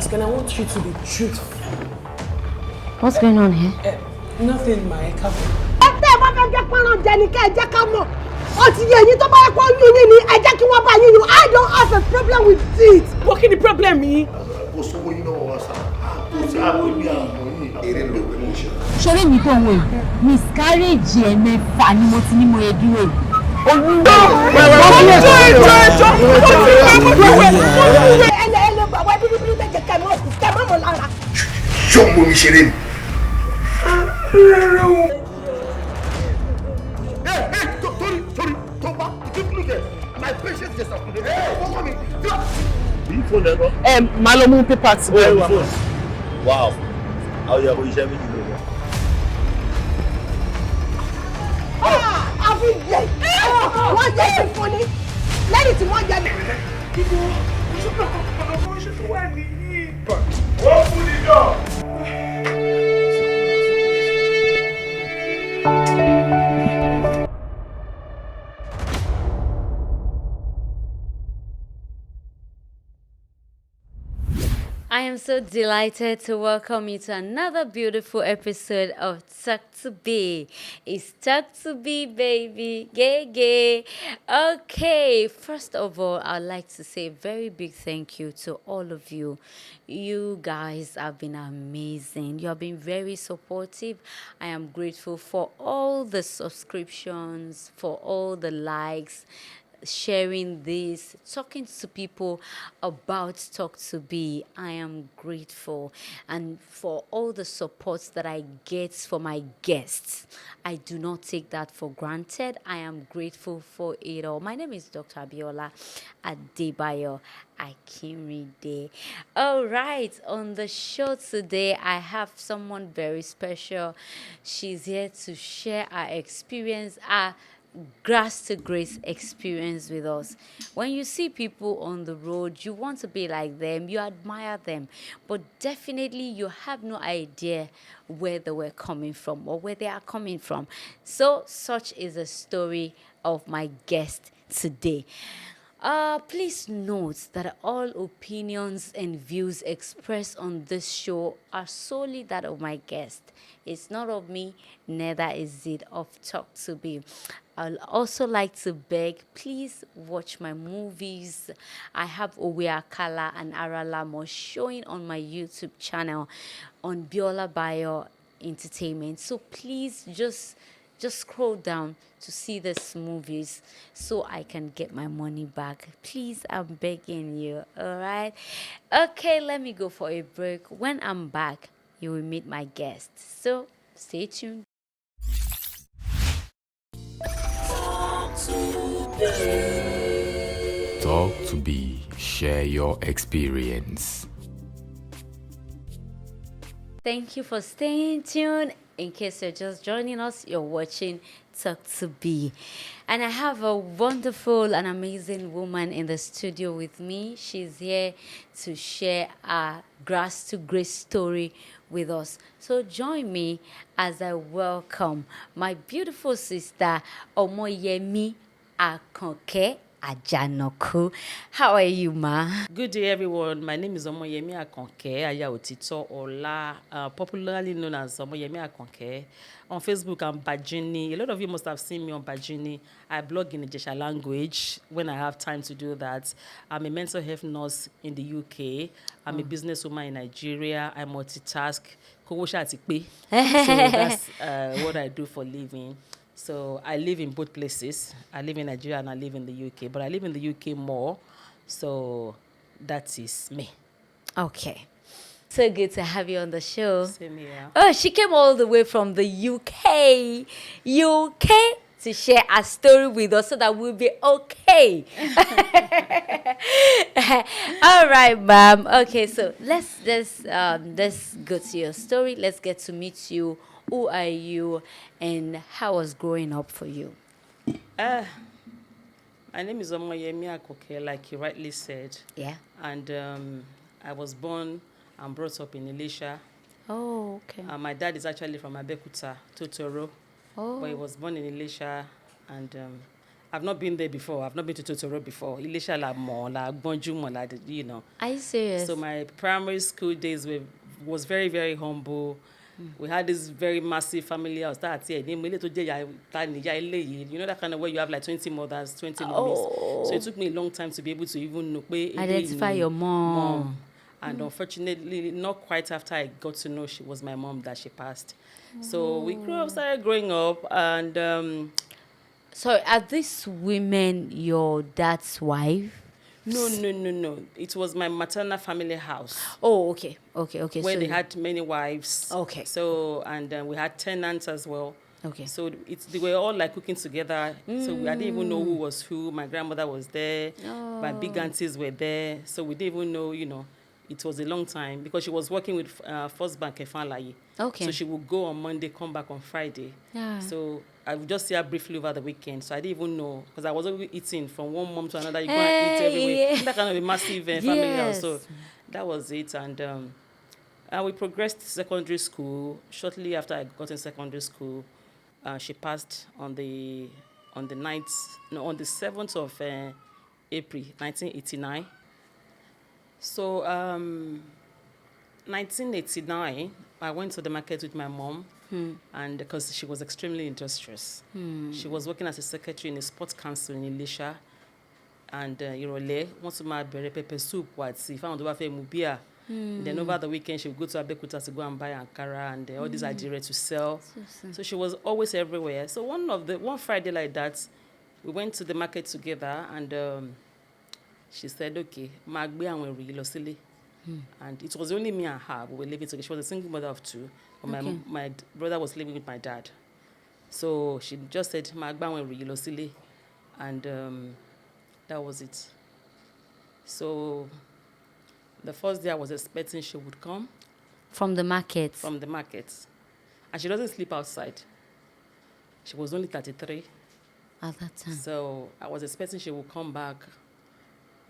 ask, and I want you to be truthful. What's going on here? Nothing, my cover. I don't have a problem with it. What can the problem be? Ṣoré mi tó wò yìí, miscarriage ẹ̀mẹ́fà ni mo ti ní mo yẹ dúró yìí. Ṣọ́ọ̀bù mi ṣeré ni. Sorry, come back. Keep looking. My patience is up to the head. What me? You phone never? Malomu papers. Wow. How you going to share me? Àfi jẹ wọ́n jẹ́ ìfúnni lẹ́yìn tí wọ́n jẹ. Open the door. I am so delighted to welcome you to another beautiful episode of Talk to Be. It's Talk to Be, baby. Gay, gay. Okay, first of all, I'd like to say a very big thank you to all of you. You guys have been amazing. You have been very supportive. I am grateful for all the subscriptions, for all the likes, sharing this, talking to people about Talk to Be. I am grateful, and for all the support that I get for my guests. I do not take that for granted. I am grateful for it all. My name is Dr. Abiola Adebayo Akinride. All right, on the show today, I have someone very special. She's here to share our experience, our grass to grace experience with us. When you see people on the road, you want to be like them, you admire them, but definitely you have no idea where they were coming from or where they are coming from. So such is the story of my guest today. Please note that all opinions and views expressed on this show are solely that of my guest. It's not of me, neither is it of Talk to Be. I'd also like to beg, please watch my movies. I have Owe Akala and Aralamo showing on my YouTube channel on Biola Bayo Entertainment. So please just scroll down to see these movies so I can get my money back. Please, I'm begging you, all right? Okay, let me go for a break. When I'm back, you will meet my guest. So stay tuned. Talk to Be. Share your experience. Thank you for staying tuned. In case you're just joining us, you're watching Talk to Be. And I have a wonderful and amazing woman in the studio with me. She's here to share a grass to grace story with us. So join me as I welcome my beautiful sister, Omoyemi Akanke Ajanoku. How are you, ma? Good day, everyone. My name is Omoyemi Akanke Aya Otito Ola, popularly known as Omoyemi Akanke. On Facebook, I'm Bajini. A lot of you must have seen me on Bajini. I blog in the Ijesha language when I have time to do that. I'm a mental health nurse in the UK. I'm a businesswoman in Nigeria. I multitask. So that's what I do for a living. So I live in both places. I live in Nigeria and I live in the UK. But I live in the UK more. So that is me. Okay. So good to have you on the show. Same here. Oh, she came all the way from the UK. UK to share a story with us so that we'll be okay. All right, ma'am. Okay, so let's go to your story. Let's get to meet you. Who are you and how was growing up for you? My name is Omoyemi Akoke, like you rightly said. Yeah. And I was born and brought up in Elisha. Oh, okay. My dad is actually from Abekuta, Totoro. Oh. But he was born in Elisha. And I've not been there before. I've not been to Totoro before. Ilesha la mo, la Gbonju mo, la, you know. Are you serious? So my primary school days was very, very humble. We had this very massive family house. You know that kind of where you have like 20 mothers, 20 mummies. So it took me a long time to be able to even know. Identify your mom. And unfortunately, not quite after I got to know she was my mom that she passed. So we started growing up, and So are these women your dad's wife? no. It was my maternal family house. Oh, okay. Where Where they had many wives. Okay. So, and we had tenants as well. Okay. So they were all like cooking together. So I didn't even know who was who. My grandmother was there. My big aunties were there. So we didn't even know, it was a long time because she was working with First Bank Efanlaye. Okay. So she would go on Monday, come back on Friday. Yeah. So I would just see her briefly over the weekend. So I didn't even know because I was always eating from one mom to another. You go and eat everywhere. Yeah. That kind of a massive family house. Yes. So that was it. And we progressed to secondary school. Shortly after I got in secondary school, she passed on the 7th of April 1989. So 1989, I went to the market with my mom, and because she was extremely industrious. She was working as a secretary in a sports council in Ilesha, and Irole wants to make pepper soup. If I want to have a mubia, then over the weekend she would go to Abeokuta to go and buy Ankara and all these adire to sell. So she was always everywhere. So one Friday like that, we went to the market together, and she said, okay, Magbe and we and it was only me and her. We were living together. She was a single mother of two. But my brother was living with my dad. So she just said, Magbe and we and that was it. So the first day I was expecting she would come. From the market? From the market. And she doesn't sleep outside. She was only 33. At that time? So I was expecting she would come back.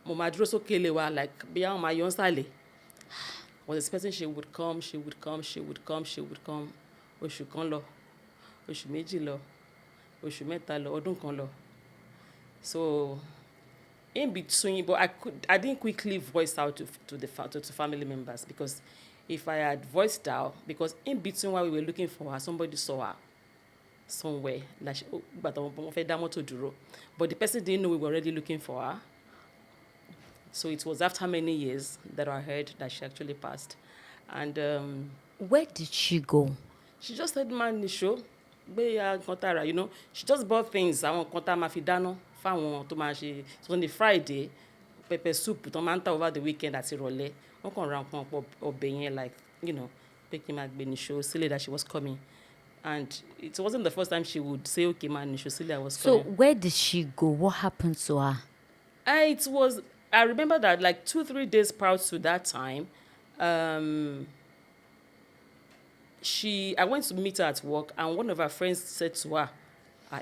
Mama Droso Kelewa, like, beyond my young sale. Was expecting she would come. Oṣù kan lọ, oṣù méjì lọ, oṣù mẹ́ta lọ, ọdún kan lọ. So in between, but I didn't quickly voice out to family members, because if I had voiced out, because in between while we were looking for her, somebody saw her somewhere. Like, but the person didn't know we were already looking for her. So it was after many years that I heard that she actually passed. And where did she go? She just said, man, Nisho, she just bought things. I want konta mafidano, found to mashi. So on the Friday, pepper soup, tomanta over the weekend at Irole. I can round or being like, picking my Nisho, silly that she was coming. And it wasn't the first time she would say, okay, man, Nisho, silly I was coming. So where did she go? What happened to her? I remember that like 2-3 days prior to that time, I went to meet her at work, and one of her friends said to her,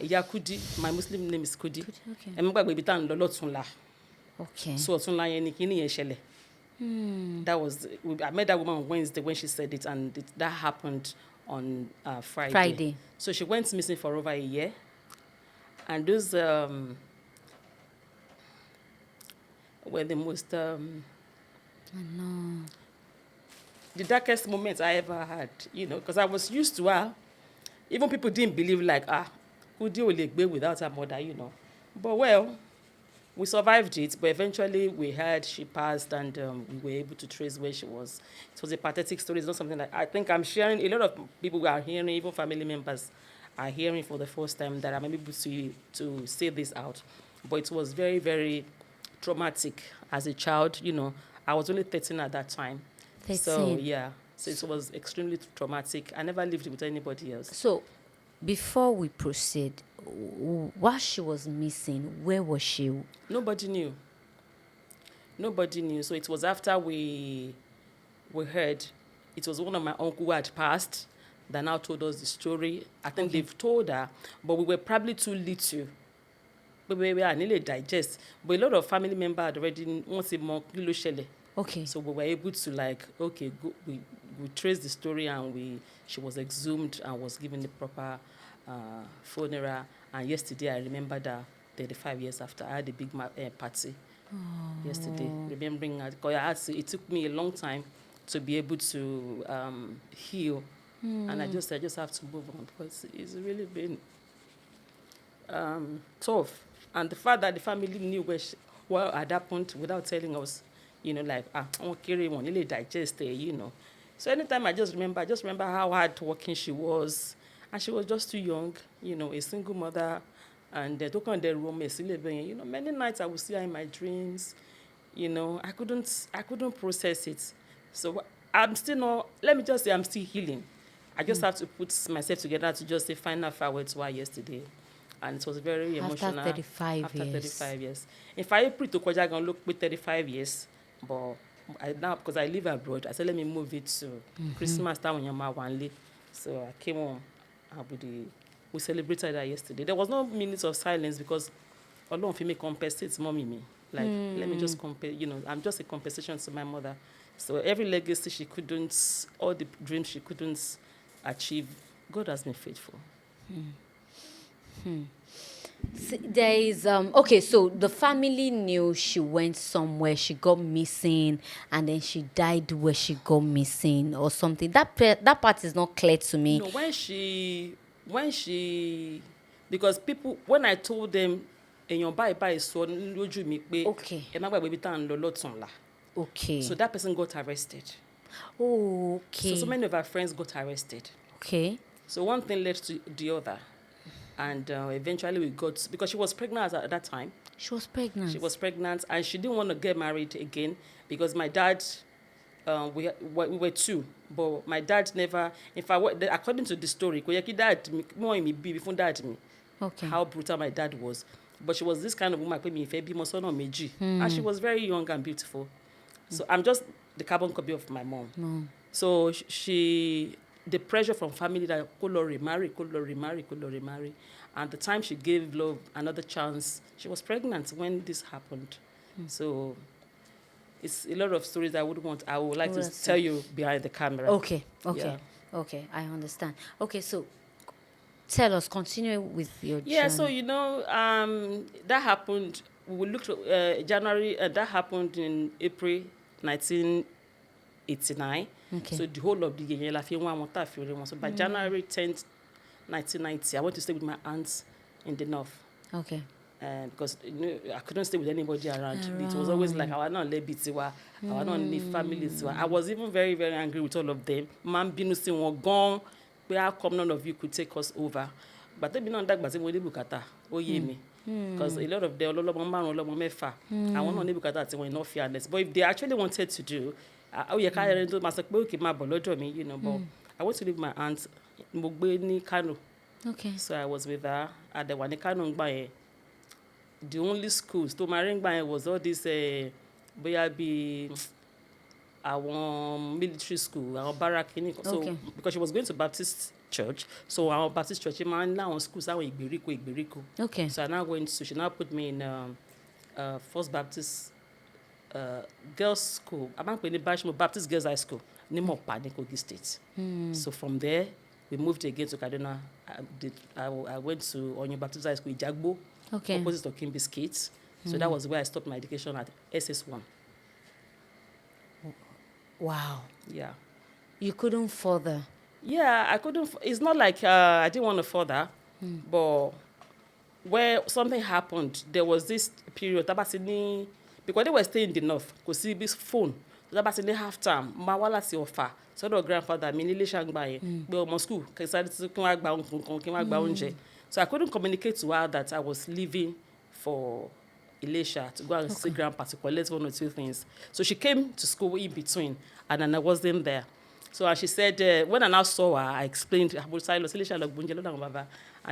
Iya Kudi, my Muslim name is Kudi. Okay. Okay. So that was, I met that woman on Wednesday when she said it, and that happened on Friday. So she went missing for over a year, and those were the most the darkest moments I ever had, because I was used to her. Even people didn't believe, like, could you live without her mother, But well, we survived it, but eventually we heard she passed, and we were able to trace where she was. It was a pathetic story. It's not something that I think I'm sharing. A lot of people are hearing, even family members are hearing for the first time, that I'm able to say this out. But it was very, very traumatic as a child. I was only 13 at that time. 13. So yeah, so it was extremely traumatic. I never lived with anybody else. So before we proceed, while she was missing, where was she? Nobody knew. So it was after we heard, it was one of my uncle who had passed that now told us the story. I think they've told her, but we were probably too little. But we were nearly digest. But a lot of family members had already wanted more. Okay. So we were able to we traced the story, and she was exhumed and was given the proper funeral. And yesterday I remembered her 35 years after. I had a big party yesterday, remembering her, because it took me a long time to be able to heal. And I just have to move on, because it's really been tough. And the fact that the family knew what had happened without telling us, like, carry one, really digest it, So anytime I just remember how hard working she was. And she was just too young, a single mother. And took on the room, many nights I would see her in my dreams. I couldn't process it. So I'm still not, let me just say I'm still healing. I just have to put myself together to just say final farewell to her yesterday. And it was very emotional. After 35 years. After 35 years. If I put to Koja and look with 35 years, but now, because I live abroad, I said, let me move it to Christmas time when you're my one. So I came home. We celebrated that yesterday. There was no minutes of silence because Ọlọ́run fi mi compensate mommy me. Like, let me just I'm just a compensation to my mother. So every legacy she couldn't, all the dreams she couldn't achieve, God has been faithful. There is okay, so the family knew she went somewhere, she got missing, and then she died where she got missing or something. That part is not clear to me. No, when she because people, when I told them bye so lójú mi pé ẹ má gbàgbé ibi tá ń lọ lọ́tùnla. Okay. So that person got arrested. Oh, okay. So many of our friends got arrested. Okay. So one thing led to the other. And eventually we got, because she was pregnant at that time. She was pregnant. She was pregnant, and she didn't want to get married again because my dad, we were two, but my dad never, in fact, according to the story, okay. How brutal my dad was. But she was this kind of woman, and she was very young and beautiful. So I'm just the carbon copy of my mom. So the pressure from family that could remarry. And the time she gave love another chance, she was pregnant when this happened. So it's a lot of stories I would like to tell you behind the camera. Okay, I understand. Okay, so tell us, continue with your journey. Yeah, so that happened, we looked at January, that happened in April 1989. Okay. So the whole of the year, so by January 10th, 1990, I went to stay with my aunts in the north. Okay. Because I couldn't stay with anybody around. It was always like, I don't let bitiwa, I don't need families. I was even very, very angry with all of them. Man, binu si won gone. How come none of you could take us over? But they been on that, but they were bukata. Oh yeah, me. Because a lot of them, I want to bukata. They were not fearless. But if they actually wanted to do. But I went to live with my aunt in Kano. Okay. So I was with her at the one in Kano. The only schools to my ring was all this our military school, our barrack. So because she was going to Baptist church, so our Baptist church, now schools are Iberico. Okay. So I now went to, she now put me in First Baptist girls' school. I'm going to Baptist Girls High School, Nimopa, Kogi State. So from there, we moved again to Kaduna. I went to Onyo Baptist High School in Jagbo, opposite of Kimby Skates. So that was where I stopped my education at SS1. Wow. Yeah. You couldn't further? Yeah, I couldn't. It's not like I didn't want to further, but where something happened, there was this period, because they were staying in the north, because see this phone, half time, Mawala si offer. So the grandfather, school, so I couldn't communicate to her that I was leaving for Elisha to go and see grandpa to collect one or two things. So she came to school in between, and then I wasn't there. So she said, when I now saw her, I explained, and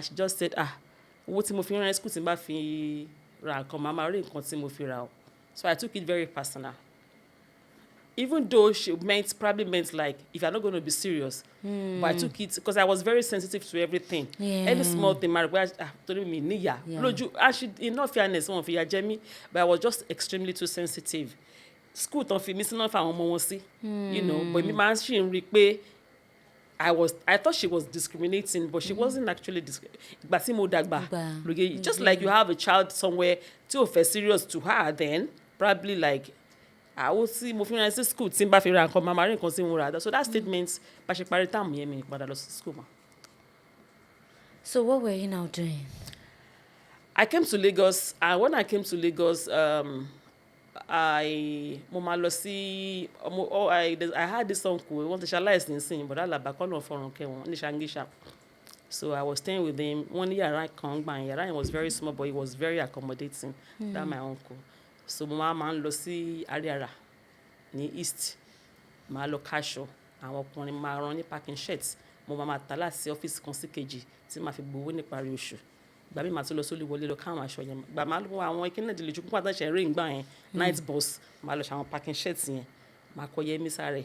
she just said, what school so I took it very personal. Even though she probably meant like, if you're not going to be serious, but I took it because I was very sensitive to everything. Yeah. Any small thing, in all fairness, but I was just extremely too sensitive. School don't feel missing off our but me man she I thought she was discriminating, but she wasn't actually but tí mo dàgbà, just like you have a child somewhere tí ò fẹ́ serious to her, then probably like àwọn tí mo fi rán sí school tí n bá fi ra nǹkan màmá rí nǹkan tí mo rà. So that statement bá ṣe parí táàmù yẹn mi padà lọ sí school mọ́. So what were you now doing? I came to Lagos, and when I came to Lagos, I had this uncle, wọ́n ti ṣaláìsí nísìnyí, but alàgbà kọ́ náà fọ̀rùn kẹ́ wọn ní Ṣàngíṣà. So I was staying with him. Wọ́n ní yàrá kan gbà yẹn. Yàrá yẹn was very small, but he was very accommodating. That my uncle. So mo máa ń lọ sí Ariara ní East. Màá lọ káṣọ. Àwọn ọkùnrin máa rán ní parking shirt. Mo máa tà láti ọ́fíìsì kan sí kejì tí màá fi gbowó níparí oṣù. Ìgbà mi màá tún lọ sólì wọlé lọ káwọn aṣọ yẹn. Ìgbà máa lọ àwọn ìkíni ìdílé ju púpọ̀ àtàṣe eré ìgbà yẹn. Night bus. Màá lọ ṣe àwọn parking shirt yẹn. Màá kọ yẹmí sáré.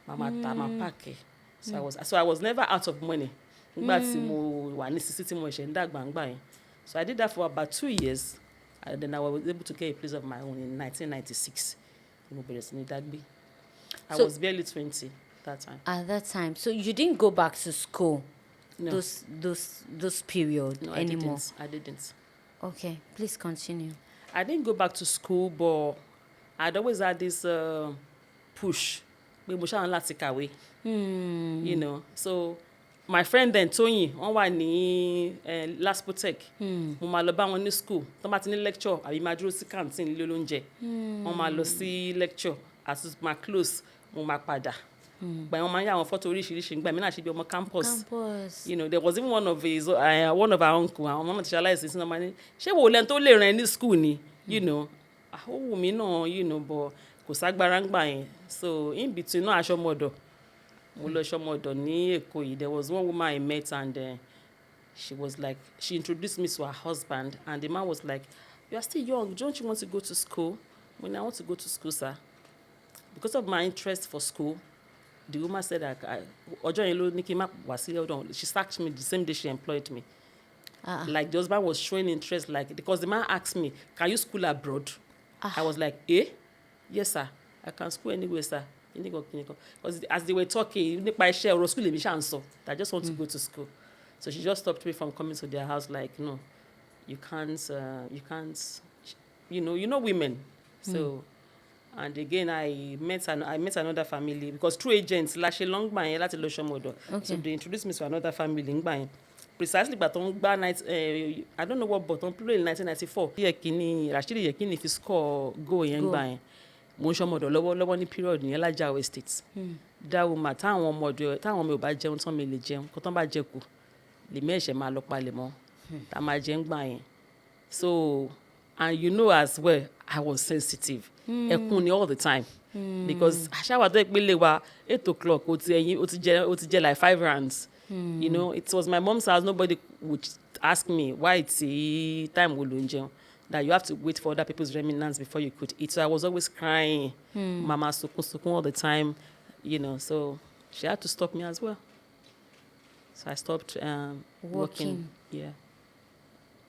Màá tà máa pààkì. So I was never out of money. Nígbà tí mo wà ní Sisi tí mo ṣe ń dàgbà ńgbà yẹn. So I did that for about 2 years. And then I was able to get a place of my own in 1996. Mo bẹ̀rẹ̀ sí ní dágbé. I was barely 20 that time. At that time, so you didn't go back to school? No. Those period anymore? I didn't. Okay, please continue. I didn't go back to school, but I'd always had this push. Pé mo ṣáà ń láti kàwé. You know, so my friend then Tóyìn, wọ́n wà ní Laspotech. Mo máa lọ bá wọn ní school. Tó bá ti ní lecture, àbí máa dúró sí canteen ilé olóúnjẹ. Wọ́n máa lọ sí lecture. As my close, mo máa padà. But wọ́n máa ń yà àwọn photo oríṣiríṣi. Nígbà mí náà ṣe bí ọmọ campus. You know, there was even one of our uncle, àwọn ọmọ ti ṣaláìsí sínú ọmọ ní, ṣé wo lẹ́nu tó lè rìn ní school ni? You know, ó wù mí náà, you know, but kò ságbára ń gbà yẹn. So in between náà aṣọ ọmọ ọ̀dọ̀. Mo lọ ṣọmọ ọ̀dọ̀ ní Èkó yìí. There was one woman I met, and she introduced me to her husband, and the man was like, "You are still young, don't you want to go to school?" When I want to go to school, sir. Because of my interest for school, the woman said that ọjọ́ yẹn ló ní kí n má wá sí ọ̀dọ̀. She sacked me the same day she employed me. Like the husband was showing interest, like, because the man asked me, "Can you school abroad?" I was like, "Yes, sir. I can school anywhere, sir." Because as they were talking, I just want to go to school. So she just stopped me from coming to their house, like, no, you can't, you know women. So, and again, I met another family, because through agents, so they introduced me to another family. Precisely, but on I don't know what, but on in 1994, Rashidi Yekini fi score go young. Mo ń ṣọmọdọ̀ lọ́wọ́ ní period yẹn Lájàwé State. That woman táwọn ọmọ ò bá jẹun tán mi lè jẹun, kó tán bá jẹ kù lèmi ẹ̀ṣẹ̀ máa lọ palẹ̀ mọ́ tá máa jẹ ń gbà yẹn. So, and you know as well, I was sensitive. Ẹkún ni all the time. Because àṣàwà tó pé lè wa 8 o'clock ó ti jẹ like 5 rands. You know, it was my mom's house. Nobody would ask me why it's time wo ló ń jẹun. That you have to wait for other people's remnants before you could eat. So I was always crying. Mama sukun all the time, you know. So she had to stop me as well. So I stopped working. Yeah.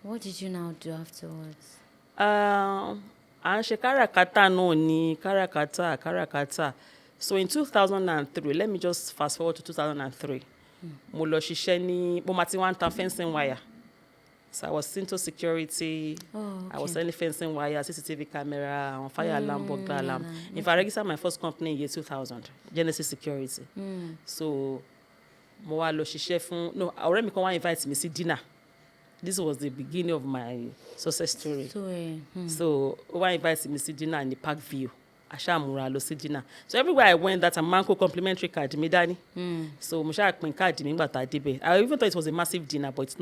What did you now do afterwards? À ń ṣe káràkátà náà ni káràkátà. So in 2003, let me just fast forward to 2003. Mo lọ ṣiṣẹ́ ní mo máa ti wá ń ta fencing wire. So I was into security. Okay. I was selling fencing wire, CCTV camera, fire alarm, burglar alarm. In fact, I registered my first company in year 2000, Genesis Security. So, mo wá lọ ṣiṣẹ́ fún. No, ọ̀rẹ́ mi kan wá invite me to dinner. This was the beginning of my success story. So, wá invite me to dinner in the Park View. Aṣáàmúra lọ sí dinner. So everywhere I went, that a manco complimentary card mi dání. So mo ṣáà pín card mi nígbà tá a débẹ̀. I even thought it was a massive dinner, but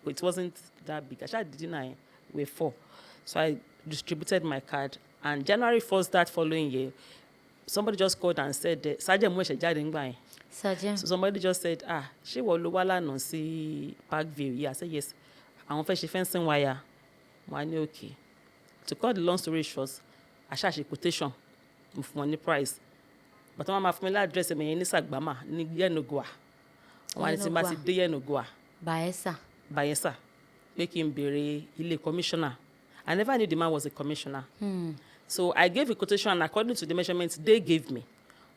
it wasn't that big. Aṣáà di dinner yẹn with 4. So I distributed my card, and January 1st that following year, somebody just called and said, Sergeant mo ṣe jáde nígbà yẹn. Sergeant. So somebody just said, ṣé wọ́n ló wá lánàá sí Park View? Yeah, I said yes. Àwọn fẹ́ ṣe fencing wire. Mo wá ní okay. To cut the long story short, aṣáà ṣe quotation. Fún wọn ní price, but wọ́n máa fún mi ní address mi yẹn ní Sàgbámà ní Yẹnugua. Wọ́n á ní tí n bá ti dé Yẹnugua. Bayelsa pé kí n béèrè ilé commissioner. I never knew the man was a commissioner. So I gave a quotation according to the measurements they gave me.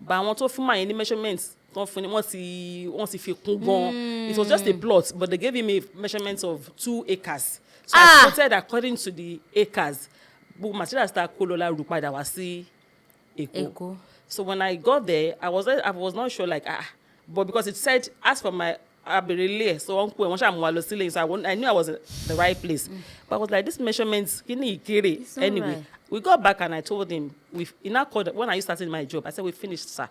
But àwọn tó fún màá yẹn ní measurements wọ́n ti fi kún gan. It was just a plot, but they gave him a measurement of 2 acres. So I quoted according to the acres. But material start kolola ru padà wá sí Èkó. So when I got there, I was not sure like but because it said as for my Abirele, so uncle wọ́n ṣá mú wa lọ sílé, so I knew I was in the right place. But I was like, this measurements kini ìkéré. Anyway, right. we got back and I told him when I started my job, I said we finished, sir.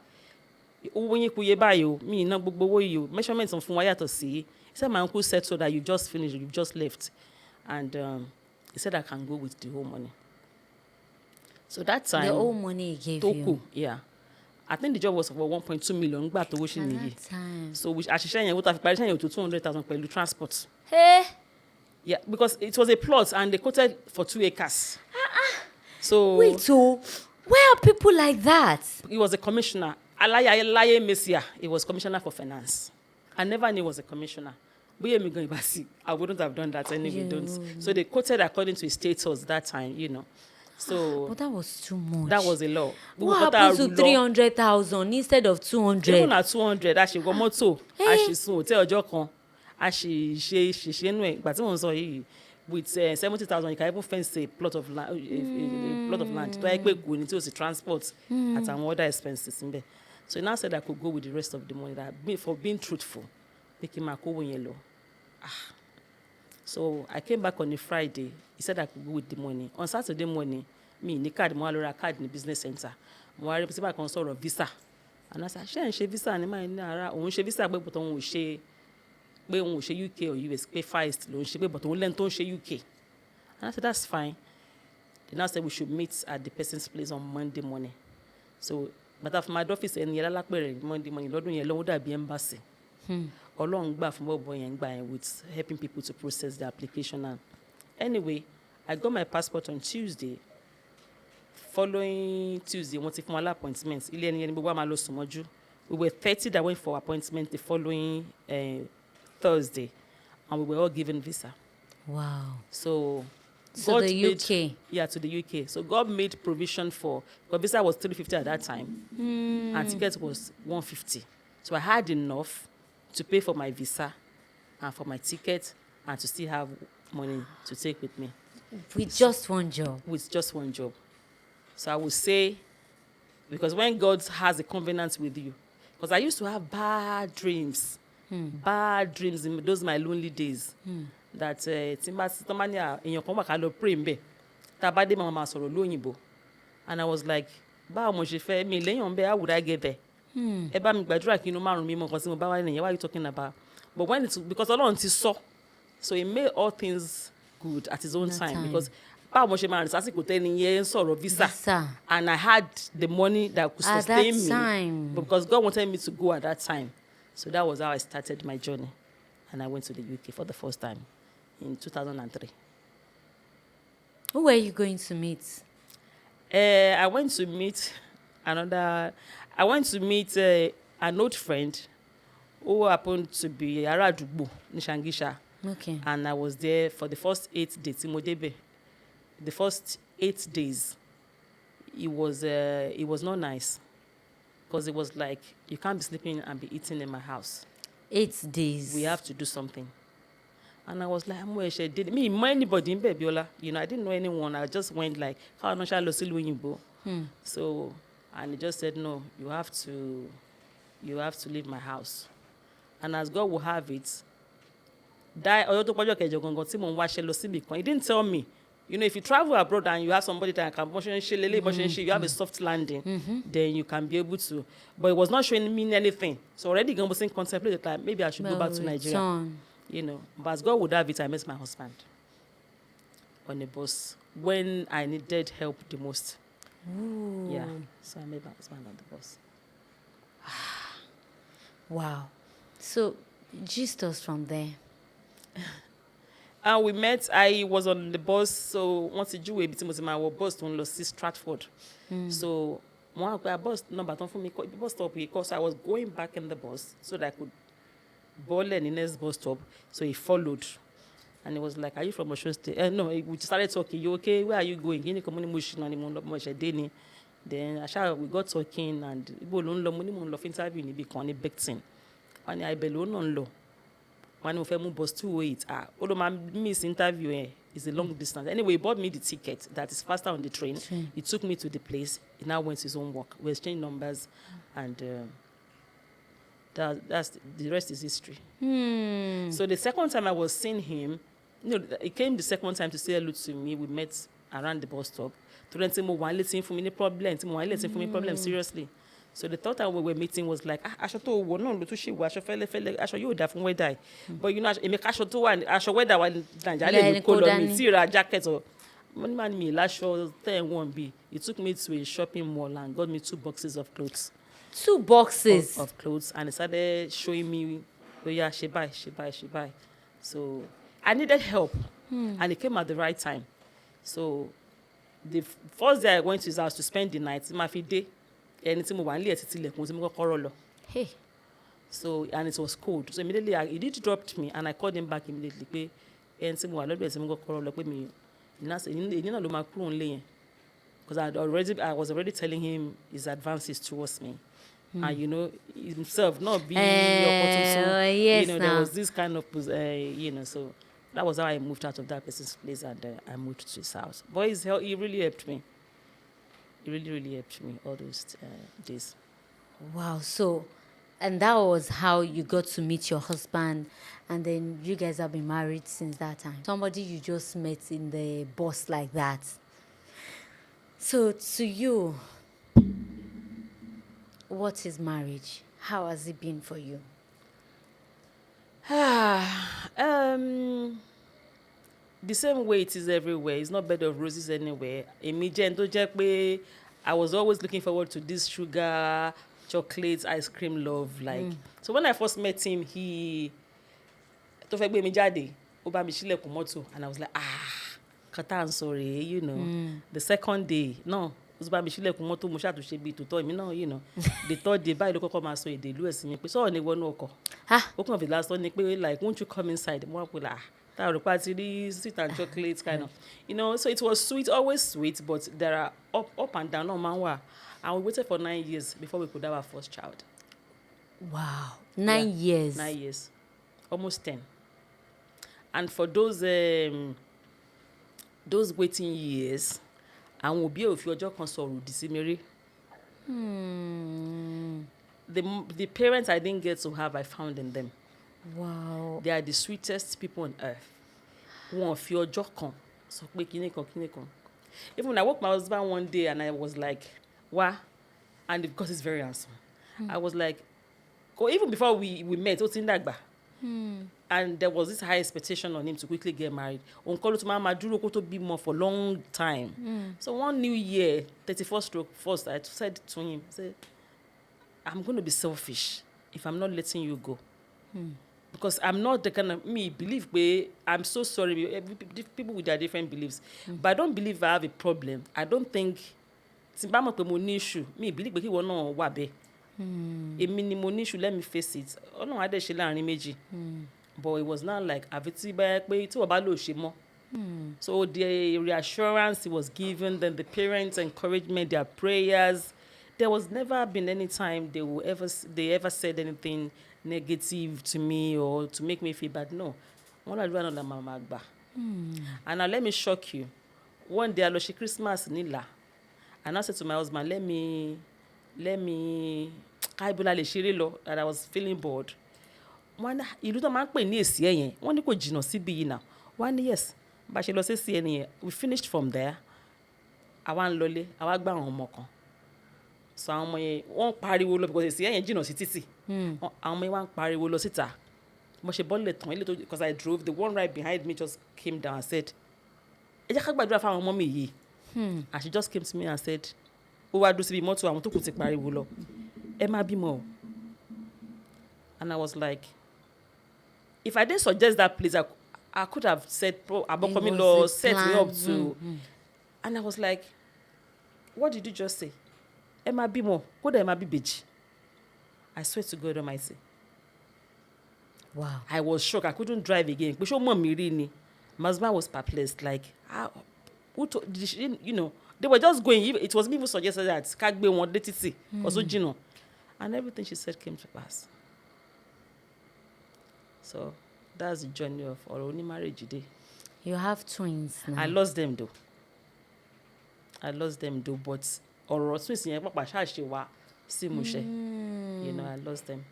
Owó yín kù yé báyìí o, mi ná gbogbo owó yìí o, measurements fún wa yàtọ̀ sí. He said my uncle said so that you just finished, you just left, and he said I can go with the whole money. So that time The whole money he gave you. Yeah. I think the job was for 1.2 million. Nígbà tó wó ṣì At nìyí. that time. So àṣìṣe yẹn, what I parí iṣẹ́ yẹn to 200,000 pẹ̀lú transport. Hey. Yeah, because it was a plot and they quoted for 2 acres. So Wait, so where are people like that? he was a commissioner. Alaye Mesia, he was commissioner for finance. I never knew he was a commissioner. But I wouldn't have done that anyway. Don't. So they quoted according to his status that time, you know. So But that was too much. that was a law. What happened to 300,000 instead of 200? Even at 200, a ṣe wọ mọ́tò, a ṣe sun hotel ọjọ́ kan, a ṣe nú ẹ̀. Ìgbà tí mo ń sọ yìí, with 70,000, you can even fence a plot of land. A plot of land. Tó yẹ pé kò ní tí o sì transport àtàwọn other expenses níbẹ̀. So he now said I could go with the rest of the money for being truthful. Pé kí n máa kówó yẹn lọ. So I came back on a Friday. He said I could go with the money. On Saturday morning, me ní card, mo wá lọ ra card ní business center. Mo wá rí pé kan sọ̀rọ̀ visa. And I said, ṣé ẹ̀ ń ṣe visa ní máa ní ara? Òun ṣe visa pé bọ̀tọ̀ òun ò ṣe UK or US pé first ló ń ṣe pé bọ̀tọ̀ òun lẹ́nu tó ń ṣe UK. And I said, that's fine. They now said we should meet at the person's place on Monday morning. So, but after my office ẹni yẹn lálápẹ̀rẹ̀ Monday morning lọ́dún yẹn lọ́wọ́ dàbí embassy. Ọlọ́run gbà fún bọ́ọ̀bọ̀ yẹn gbà yẹn with helping people to process the application. And anyway, I got my passport on Tuesday. Following Tuesday, wọ́n ti fún wa lá appointment. Ilé ẹni yẹn ni gbogbo wa máa lọ sùn mọ́jú. We were 30 that went for appointment the following Thursday, and we were all given visa. Wow. So So the UK. To the UK. So God made provision for, because visa was 350 at that time, and ticket was 150. So I had enough to pay for my visa and for my ticket and to still have money to take with me With just one job. with just one job. So I would say, because when God has a covenant with you, because I used to have bad dreams in those my lonely days. That tí n bá ní èèyàn kan wà ká lọ pray ńbẹ̀ tá a bá dé máa sọ̀rọ̀ lóyìnbó, and I was like, báwo mo ṣe fẹ́ mi lẹ́yìn ọ̀nbẹ, how would I get there? Ẹ bá mi gbàdúrà kí inú márùn-ún mi mọ̀ nǹkan tí mo bá wá nìyẹn, what are you talking about? But when because Ọlọ́run ti sọ, so he made all things good at his own time. Because báwo mo ṣe máa rìn sásìkò tẹ́ni yẹn ń sọ̀rọ̀ visa, and I had the money that could sustain me. Time. But because God wanted me to go at that time. So that was how I started my journey, and I went to the UK for the first time in 2003. Who were you going to meet? I went to meet an old friend who happened to be ará àdúgbò ní Shangisha. Okay. And I was there for the first 8 days. The first 8 days, it was not nice, because it was like, you can't be sleeping and be eating in my house. 8 days. We have to do something. And I was like, I'm where she did me, anybody in Bebiola. You know, I didn't know anyone. I just went like, how no shall So, and he just said, no, you have to leave my house. And as God will have it, he didn't tell me. You know, if you travel abroad and you have somebody that can you have a soft landing, then you can be able to. But it was not showing me anything. So already I was contemplated like maybe I should go back to Nigeria. You know, but as God would have it, I met my husband on a bus when I needed help the most. Ooh. Yeah, so I met my husband on the bus. Wow. So, gist us from there. And we met. I was on the bus, so once you do it, my bus to Stratford. So one bus number for me bus stop because I was going back in the bus so that I could bowl in the next bus stop. So he followed, and he was like, "Are you from Osun State?" No, we started talking. You okay? Where are you going? Then we got talking and ibo ló ń lọ mo ní mo ń lọ fún interview níbi kan ní Becton. Wọ́n ní ibẹ̀ ló náà ń lọ. Wọ́n ní mo fẹ́ mú bus 208. Ó ló máa miss interview ẹ̀. It's a long distance. Anyway, he bought me the ticket that is faster on the train. He took me to the place. He now went to his own work. We exchanged numbers and that's the rest is history. So the second time I was seeing him, he came the second time to say hello to me. We met around the bus stop. To then say, "Mo wan letting for me problem. Mo wan letting for me problem seriously." So the third time we were meeting was like, aṣọ tó wọ̀ náà ló tún ṣe wọ̀ aṣọ fẹ́lẹ́fẹ́lẹ́ aṣọ yóò dà fún weather yìí. But you know, èmi aṣọ tó wà aṣọ weather wa Naija lè mi kó lọ mi tí ra jacket or money man me láṣọ 10-1B. He took me to a shopping mall and got me 2 boxes of clothes. 2 boxes of clothes, and he started showing me, oh yeah, she buy. So I needed help, and it came at the right time. So the first day I went to his house to spend the night, my day, anything more Hey. So and it was cold. So immediately he did dropped me, and I called him back immediately. Anything more, because I was already telling him his advances towards me. And you know himself not being yes, there was this kind of so that was how I moved out of that person's place and I moved to his house. But he really helped me. He really helped me all those days. Wow. So, and that was how you got to meet your husband, and then you guys have been married since that time. Somebody you just met in the bus like that. So to you, what is marriage? How has it been for you? The same way it is everywhere. It's not bed of roses anywhere. I was always looking forward to this sugar, chocolates, ice cream love. So when I first met him, he tó fẹ́ gbé mi jáde, ó bá mi ṣílẹ̀kùn mọ́tò, and I was like, kata I'm sorry, you know. The second day, no. The third day, báyìí ló kọ́kọ́ máa sọ èdè ìlú ẹ̀ sí mi pé sọ̀rọ̀ ní wọnú ọkọ̀. Ó kàn fi last one ni pé like won't you come inside? Mo wá pé táwọn rò pàtí rí sweet and chocolate kind of. So it was sweet, always sweet, but there are up and down náà máa ń wà. And we waited for 9 years before we could have our first child. Wow. 9 years. 9 years. Almost 10. And for those waiting years, àwọn òbí ò fi ọjọ́ kan sọ̀rọ̀ òdì sí mi rí. The parents I didn't get to have, I found in them. Wow. They are the sweetest people on earth. Wọn ò fi ọjọ́ kan sọ pé kíní kan. Even when I woke my husband one day and I was like, wah, and because he's very handsome, I was like, even before we met, ó ti ń dàgbà. And there was this high expectation on him to quickly get married. Onkolo to mama dúró kó tó bímọ for long time. So one new year, 31st, I said to him, I'm going to be selfish if I'm not letting you go. Because I'm not the kind of believe I'm so sorry. People with their different beliefs. But I don't believe I have a problem. I don't think mo ní issue. Believe pé kí wọ́n náà wà bẹ́ẹ̀. Èmi ni mo ní issue, let me face it. Ọlọ́run á dẹ̀ ṣe láàrin méjì. But it was not like àfi tí wọ́n bá lò ṣe mọ́. So the reassurance he was given, then the parents' encouragement, their prayers, there was never been any time they ever said anything negative to me or to make me feel bad. No. And now let me shock you. One day I lost Christmas nila, and I said to my husband, let me and I was feeling bored. One ìlú tó máa ń pè ní èsì ẹ̀yẹn, wọ́n ní kò jìnnà síbi yìí náà. One yes, bá ṣe lọ sí èsì ẹ̀yẹn, we finished from there. Àwa ń lọlé, àwa gbá àwọn ọmọ kan. So àwọn ọmọ yẹn wọ́n pariwo lọ because èsì ẹ̀yẹn jìnnà sí títì. Àwọn ọmọ yẹn wá ń pariwo lọ síta. Mo ṣe bọ́ọ̀lù tán ilé tó because I drove, the one right behind me just came down and said, ẹ jẹ́ ká gbàdúrà fáwọn ọmọ mi yìí. And she just came to me and said, ó wá dúró síbi mọ́tò àwọn tó kù ti pariwo lọ. Ẹ má bímọ. And I was like, if I didn't suggest that place, I could have said, Abokomi law set me up to. And I was like, what did you just say? Ẹ má bímọ, kódà ẹ má bí bèjì. I swear to God Almighty. Wow. I was shocked. I couldn't drive again. My husband was perplexed. Like, who did she, They were just going. It was me who suggested that Kagbe one day titi also Gino, and everything she said came to pass. So that's the journey of our only marriage today. You have twins now. I lost them though, but or twins in Papa Shashiwa Simushe. You know, I lost them.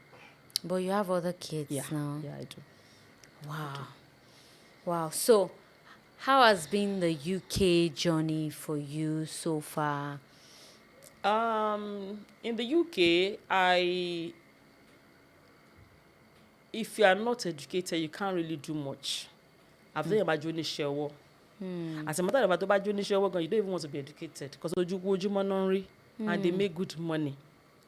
But you have other kids now. Yeah, I do. Wow. Wow. So, how has been the UK journey for you so far? In the UK, if you are not educated, you can't really do much. I've done about journey share. As a matter of fact, about journey share, you don't even want to be educated because and they make good money,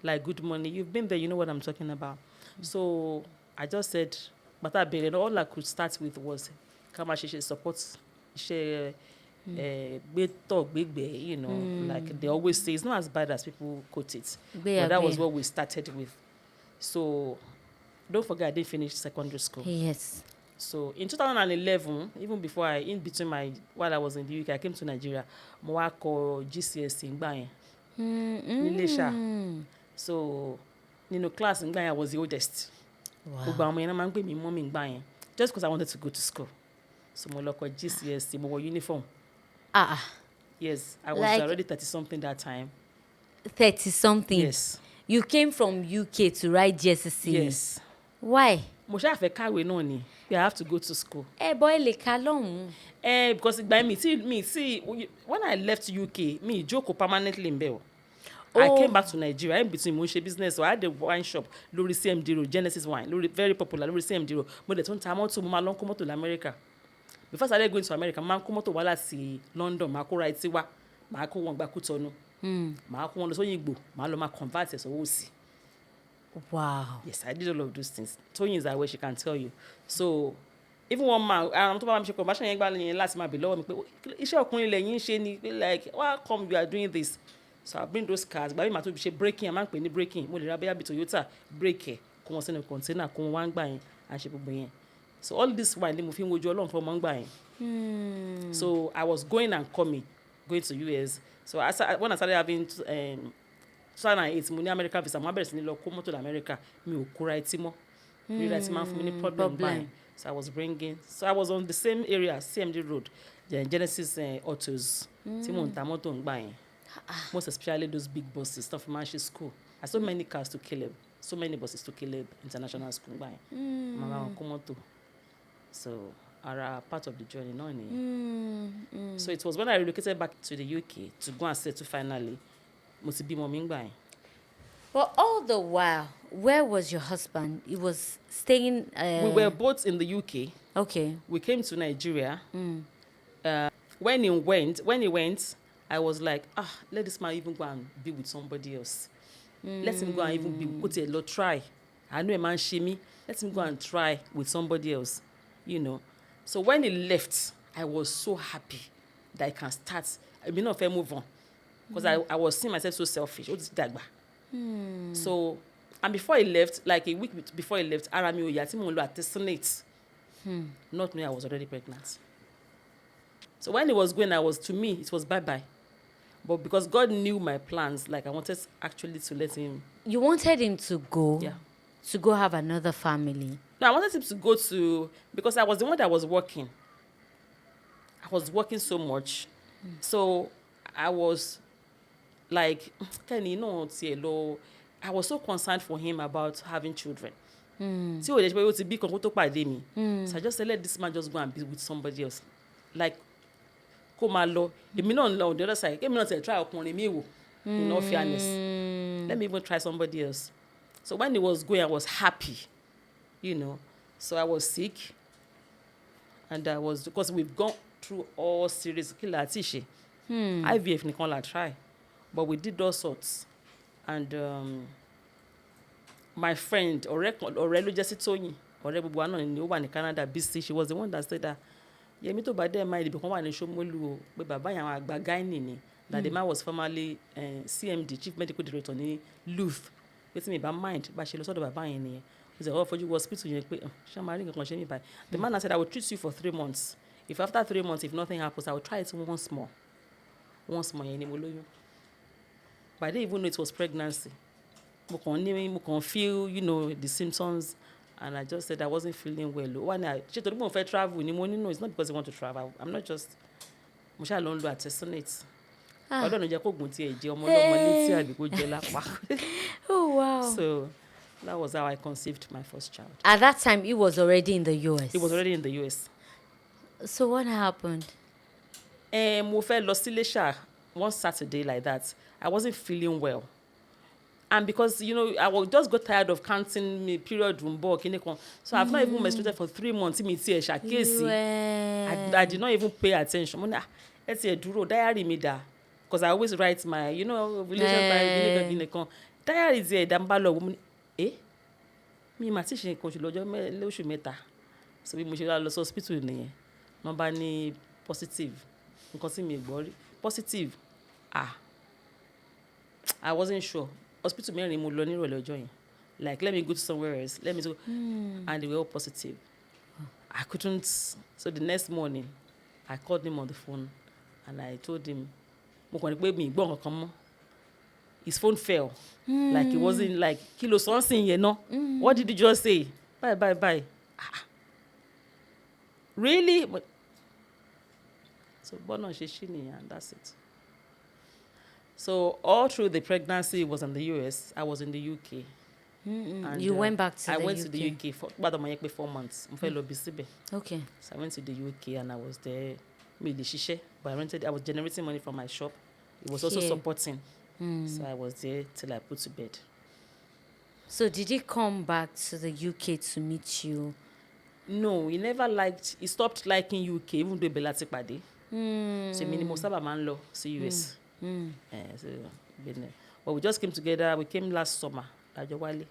like good money. You've been there, you know what I'm talking about. So I just said, but all I could start with was Kamashishe support, share, big talk, you know, like they always say, it's not as bad as people quote it. But that was what we started with. So don't forget, I didn't finish secondary school. Yes. So in 2011, even before while I was in the UK, I came to Nigeria. Mo call GCSE in Bayen. Nilisha. So, class in Bayen, I was the oldest. Wow. Just because I wanted to go to school. So mo call GCSE, mo wore uniform. Yes, I was already 30-something that time. 30-something? Yes. You came from UK to write GCSE? Yes. Why? Mo sha fe kawe no ni. I have to go to school. Boy, le kalon. Because by me, see, when I left UK, me joke permanently in Bell. Oh. I came back to Nigeria in between Moshe business. So I had a wine shop, Lori CMD Road, Genesis Wine, Lori, very popular, Lori CMD Road. But the time to mama long come to America. Before I started going to America, man come to wala si London, ma ko right siwa, ma ko won gba Kutonu. Ma ko won lo so Yigbo, ma lo ma convert so osi. Wow. Yes, I did all of those things. Tony is that way she can tell you. So, even one man, I'm talking about commercial last man below me. Like, why come you are doing this? So I bring those cars. But I'm to breaking. I'm going breaking. Mo le rabia bi Toyota break. Come on, send a container. Come one buying and she bring. So all this while they moving with Jolon from one buying. So I was going and coming, going to US. So when I started having 2008, money American visa, my best in come to America. Me o write mo. Me write man for me problem buying. So I was bringing. So I was on the same area, CMD Road, the Genesis Autos. Timon Tamoto buying. Most especially those big buses, stuff from Manchester School. I saw many cars to Caleb, so many buses to Caleb International School buying. Mama Komoto. So are part of the journey, no? So it was when I relocated back to the UK to go and settle finally. But all the while, where was your husband? He was staying... We were both in the UK. Okay. We came to Nigeria. When he went, I was like, let this man even go and be with somebody else. Let him go and even put a lot, try. I know a man shimmy. Let him go and try with somebody else, you know. So when he left, I was so happy that I can start. I mean, not move on. Because I was seeing myself so selfish. So, and before he left, like a week before he left, Arami Oyatimolo attestinate. Not me, I was already pregnant. So when he was going, to me, it was bye-bye. But because God knew my plans, like I wanted actually to let him. You wanted him to go? Yeah. To go have another family? No, I wanted him to go to, because I was the one that was working. I was working so much. So I was like, I was so concerned for him about having children. So I just said, let this man just go and be with somebody else. Like, on the other side, try in all fairness. Let me even try somebody else. So when he was going, I was happy, you know. So I was sick. And because we've gone through all series, IVF Nicola try. But we did all sorts. And my friend, Orelo Jesse Tony, Orebo in Canada, BC, she was the one that said that, yeah, me to by them mind become one show molu, but Baba Yang Bagay that the man was formerly CMD, Chief Medical Director, in Louvre. With me by mind, but she lost the Baba in here. He said, for you hospital, the man said, I will treat you for 3 months. If after 3 months, if nothing happens, I will try it once more. once more yẹn ni mo lóyún. But I didn't even know it was pregnancy. Mo kàn feel, the symptoms, and I just said I wasn't feeling well. One night, ṣé torí mo fẹ́ travel ni mo ní no, it's not because I want to travel. I'm not just, mo ṣáà lọ ń lo artesunate. Ọlọ́run jẹ́ kó gùn tí ẹ̀ jẹ́ ọmọ ọlọ́mọ létí àbí kó jẹ́ lápá. Oh, wow. So that was how I conceived my first child. At that time, he was already in the US. He was already in the US. So what happened? Mo fẹ́ lọ sí Iléṣà one Saturday like that. I wasn't feeling well. And because, I was just got tired of counting me period rumbo, so I've not even menstruated for 3 months. I did not even pay attention. Diary me da. Because I always write my, relation diary is there, dambalo woman. Mi ma ti ṣe nǹkan oṣù lóṣù mẹ́ta. So bí mo ṣe lọ sí hospital nìyẹn. Wọ́n bá ní positive. Nǹkan tí mi gbọ́ rí. Positive. I wasn't sure. Hospital mẹ́rin mo lọ ní ìrọ̀lẹ́ ọjọ́ yẹn. Like, let me go to somewhere else. Let me go. And they were all positive. I couldn't. So the next morning, I called him on the phone and I told him, mo kàn ní pé mi gbọ́ nǹkan mọ́. His phone fell. Like, it wasn't like, kilo something, What did you just say? Bye. Really? But, so, Bono Shishini, and that's it. So, all through the pregnancy, it was in the US. I was in the UK. And, you went back to I the UK? went to the UK for about 4 months. Okay. So, I went to the UK and I was there. But I was generating money from my shop. It was also supporting. So I was there till I put to bed. So did he come back to the UK to meet you? No, he stopped liking UK, even though Belati Pade. So minimum saba man law to US. But we just came together. We came last summer, Ajawale.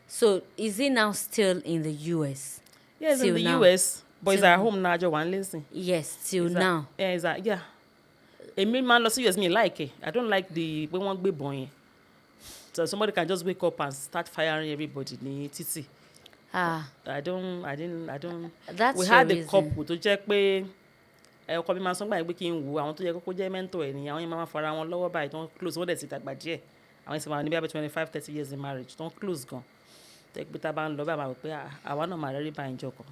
So is he now still in the US? Yes, in the US. But he's at home now, listen. Yes, till now. Yeah. A man lost US me like it. I don't like the when one be born. So somebody can just wake up and start firing everybody. Titi. I don't. That's we had the couple to check pé ọkọ mi máa sọ gbà pé kí n wo àwọn tó yẹ kó jẹ́ mentor ẹ̀ ni àwọn yẹn máa fara wọn lọ́wọ́ báyìí tó ń close wọ́n dẹ̀ ti dàgbà díẹ̀ àwọn ìsìn máa ní bí i 25-30 years in marriage tó ń close gan tẹ́ pé tá a bá ń lọ bá máa wò pé àwa náà máa rẹ́rí báyìí jọ kan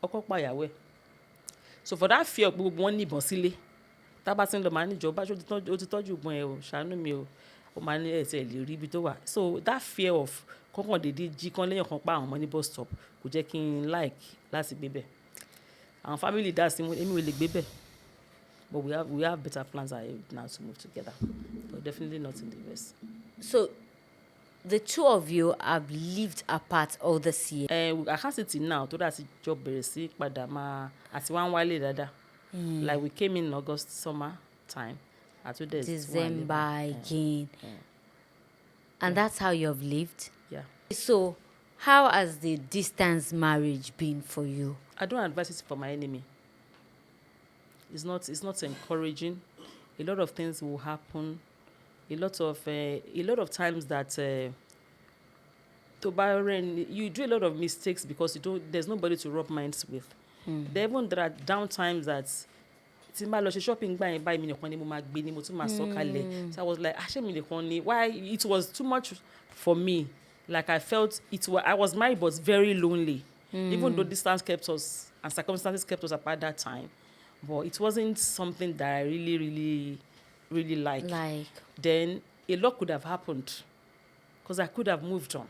ọkọ pàyàwó ẹ̀ so for that fear gbogbo wọn níbọn sílé tá a bá ti ń lọ máa níjọba ó ti tọ́jú ìbọn ẹ̀ o ṣàánú mi o ó máa ní ẹ̀sẹ̀ lè rí ibi tó wà so that fear of kọ́kàn dédé jí kán lẹ́yìn kan pa àwọn ọmọ ní bus stop kò jẹ́ kí n like láti gbé bẹ̀ àwọn family dá sí èmi ò lè gbé bẹ̀ but we have better plans ahead now to move together but definitely not in the US. So the two of you have lived apart all this year. I can't say till now tó dà sí job bẹ̀rẹ̀ sí padà máa àti wá ń wálé dáadáa like we came in August summer time àti December again. And that's how you have lived? Yeah. So how has the distance marriage been for you? I don't advise it for my enemy. It's not encouraging. A lot of things will happen. A lot of times that you do a lot of mistakes because there's nobody to rub minds with. There are down times that tí n bá lọ ṣe shopping gbà yẹn báyìí mi nìkan ni mo máa gbé ni mo tún máa sọ kalẹ̀ so I was like ṣé mi nìkan ni why it was too much for me like I felt I was married but very lonely even though distance kept us and circumstances kept us apart that time but it wasn't something that I really really really liked. Then a lot could have happened because I could have moved on.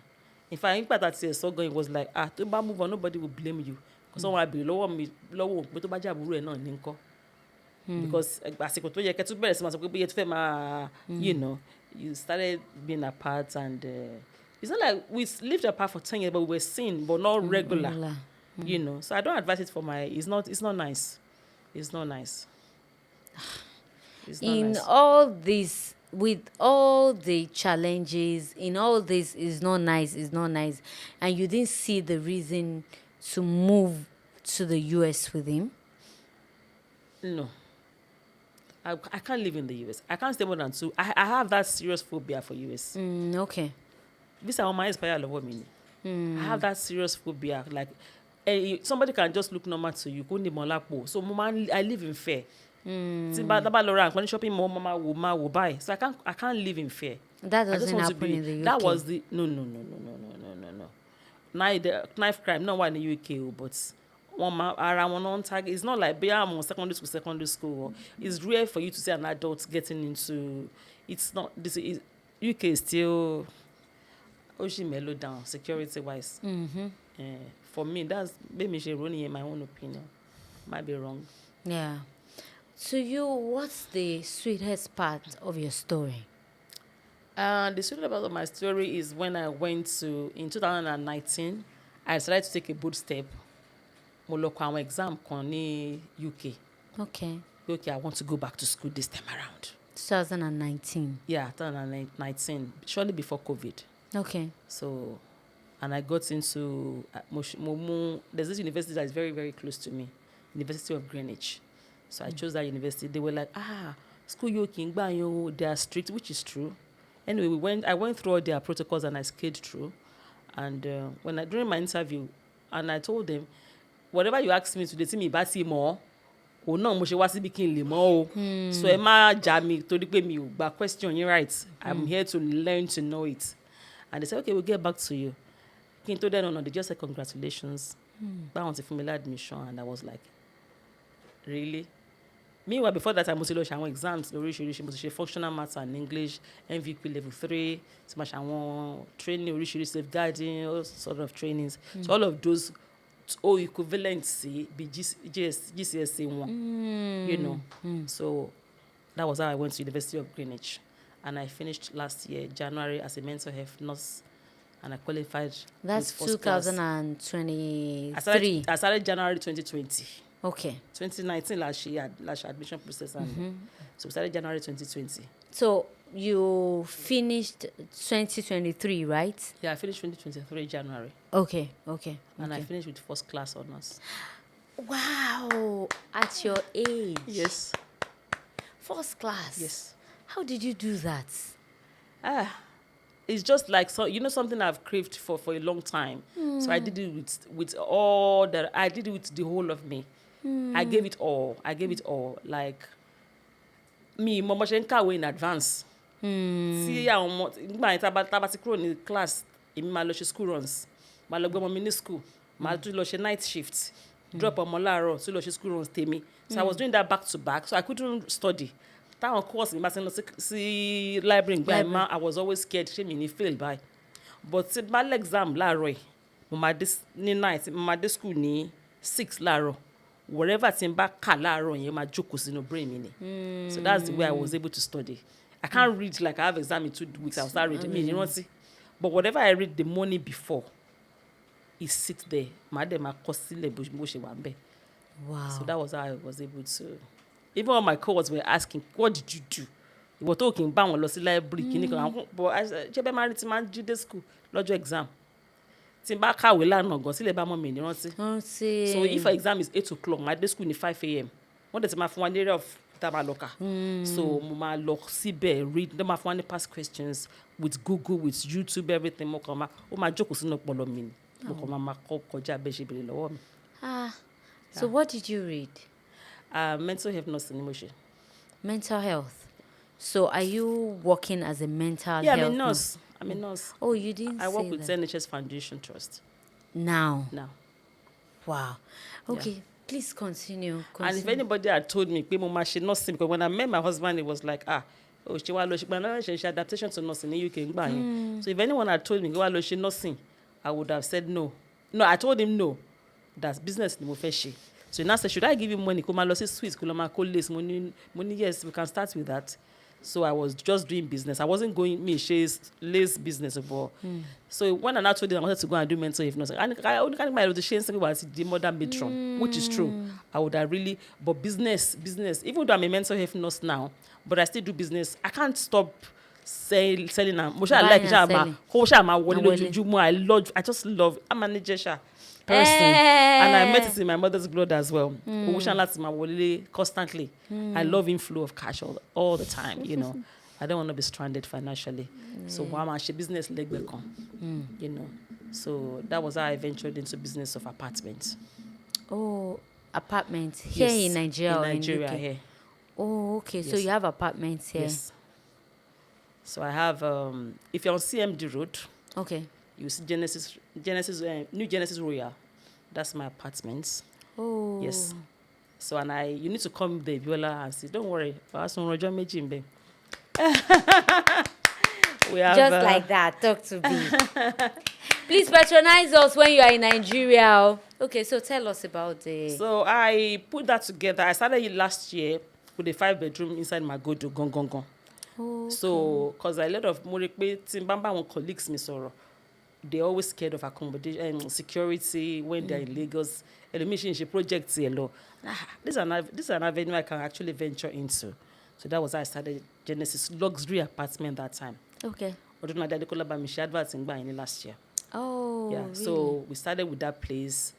In fact that so going was like tó bá move on nobody will blame you because someone will be lọ́wọ́ pé tó bá jẹ́ àbúrò ẹ̀ náà ní ńkọ́. Because àsìkò tó yẹ kẹ́ tún bẹ̀rẹ̀ sí máa sọ pé bóyá tó fẹ́ máa you started being apart and it's not like we lived apart for 10 years but we were seen but not regular. So I don't advise it for it's not nice. It's not nice. In all this, with all the challenges, in all this is not nice, and you didn't see the reason to move to the US with him? No. I can't live in the US. I can't stay more than 2. I have that serious phobia for US. Okay. This is my expire love me. I have that serious phobia. Like somebody can just look normal to you. Kó ní mọ̀ lápò. So I live in fear. Tí bá lọ ra nǹkan ní shopping mall, máa wò báyìí. So I can't live in fear. That I just doesn't want to happen be. in the UK. That was the no. Knife crime, not one in the UK, but around one target. It's not like I'm secondary school. It's rare for you to see an adult getting into. It's not. UK is still. Oshi mellow down security wise. For me, that's maybe she running in my own opinion. Might be wrong. Yeah. To you, what's the sweetest part of your story? The sweetest part of my story is when I went to, in 2019, I decided to take a bold step. Mo lọ kọ àwọn exam kan ní UK. Okay. Okay, I want to go back to school this time around. 2019. Yeah, 2019, shortly before COVID. Okay. So, and I got into, there's this university that is very, very close to me, University of Greenwich. So I chose that university. They were like, school they are strict, which is true. Anyway, I went through all their protocols and I scaled through. And during my interview, and I told them, whatever you ask me today, see me basi more. Oh no, mo ṣe wá síbí kí n lè mọ̀ o. So ẹ má jà mí torí pé mi ò gba question yín right. I'm here to learn to know it. And they said, okay, we'll get back to you. Kí n tó dẹ́nu ọ̀nà, they just said congratulations. Báwọn ti fún mi admission, and I was like, really? Meanwhile, before that, I mo ti lọ ṣe àwọn exams lóríṣiríṣi. Mo ti ṣe functional maths and English, MVP level 3, ti ma ṣe àwọn training oríṣiríṣi, safeguarding, all sort of trainings. So all of those equivalency be GCSE one, you know. So that was how I went to University of Greenwich, and I finished last year January as a mental health nurse, and I qualified. That's 2023. I started January 2020. Okay. 2019 last admission process, and so we started January 2020. So you finished 2023, right? Yeah, I finished 2023 January. Okay. And I finished with first class honors. Wow, at your age. Yes. First class. Yes. How did you do that? It's just like, so you know, something I've craved for a long time. So I did it with all that. I did it with the whole of me. I gave it all. Like me, mo ṣe ń kàwé in advance. See àwọn ọmọ nígbà yẹn tá bá ti kúrò ní class, èmi máa lọ ṣe school runs. Máa lọ gbé ọmọ mi ní school. Máa tún lọ ṣe night shift. Drop ọmọ láàárọ̀, tún lọ ṣe school runs tèmi. So I was doing that back to back. So I couldn't study. Táwọn course mi bá ti lọ sí library gbà yẹn, I was always scared ṣé mi ní fail by. But tí bá lọ exam láàárọ̀ mo máa dé ní night, mo máa dé school ní 6 láàárọ̀. Whatever tí n bá kà láàárọ̀ yẹn máa jókòó sínú brain mi ni. So that's the way I was able to study. I can't read like I have exam in 2 weeks. I'll start reading. You know what? But whatever I read the morning before, it sits there. Màá dẹ̀ máa kọ sílẹ̀ bó ṣe wà ńbẹ̀. Wow. So that was how I was able to. Even all my cohorts were asking, what did you do? Ìwọ tó kì í bá wọn lọ sí library kìíní kan. But ṣé bẹ́ẹ̀ máa rí ti máa ń jí dé school lọ́jọ́ exam? Tí n bá kàwé lánàá gan sílẹ̀ bá mọ́ mi ní rántí. So if an exam is 8 o'clock, my day school ní 5 a.m. Wọ́n dẹ̀ ti máa fún wa ní area of tá máa lọ kà. So mo máa lọ síbẹ̀ read, dem máa fún wa ní past questions with Google, with YouTube, everything. Mo kàn máa ó máa jókòó sínú ọpọlọ mi ni. Mo kàn máa kọjá bẹ́ẹ̀ ṣe béèrè lọ́wọ́ mi. So what did you read? Mental health nursing ni mo ṣe. Mental health. So are you working as a mental health? Yeah, I'm a nurse. I'm a nurse. Oh, you didn't I work say with that. NHS Foundation Trust. Now. Wow. Okay, please continue. And if anybody had told me, pé mo máa ṣe nursing, because when I met my husband, it was like, ṣe wá lọ ṣe pé náà ṣe adaptation to nursing in UK ngbà yẹn. So if anyone had told me, go wá lọ ṣe nursing, I would have said no. No, I told him no. That's business ni mo fẹ́ ṣe. So he now said, should I give you money? Kó máa lọ sí Swiss, kó lọ máa kó lace. Mo ní, yes, we can start with that. So I was just doing business. I wasn't going lace business before. So when I now told him I wanted to go and do mental health nursing, I only kind of the shame about the modern matron, which is true. I would have really, but business. Even though I'm a mental health nurse now, but I still do business. I can't stop selling. I just love. I'm a Nigesha person, and I met it in my mother's blood as well. Constantly. I love inflow of cash all the time. You know, I don't want to be stranded financially. So why am I business leg back on? You know. So that was how I ventured into business of apartments. Oh, apartments here Yes, in Nigeria or in Nigeria UK? here. Oh, okay. So Yes. you have apartments here. Yes. So I have, if you're on CMD Road, Okay. you see New Genesis Royal. That's my apartments. Oh. Yes. So you need to come there, Biola, and say, don't worry, we have, Just like that. Talk to me. Please patronize us when you are in Nigeria. Okay, so tell us about the. So I put that together. I started it last year with a 5-bedroom inside my Godo, gong. Oh, So, because a lot of Timbamba colleagues me sorrow, they're always scared of accommodation and security when they're in Lagos. And the mission project this is an avenue I can actually venture into. So that was how I started Genesis luxury apartment that time. okay. Oduna Dadekola Bamishi advert in last year. Oh, Yeah. really? So we started with that place.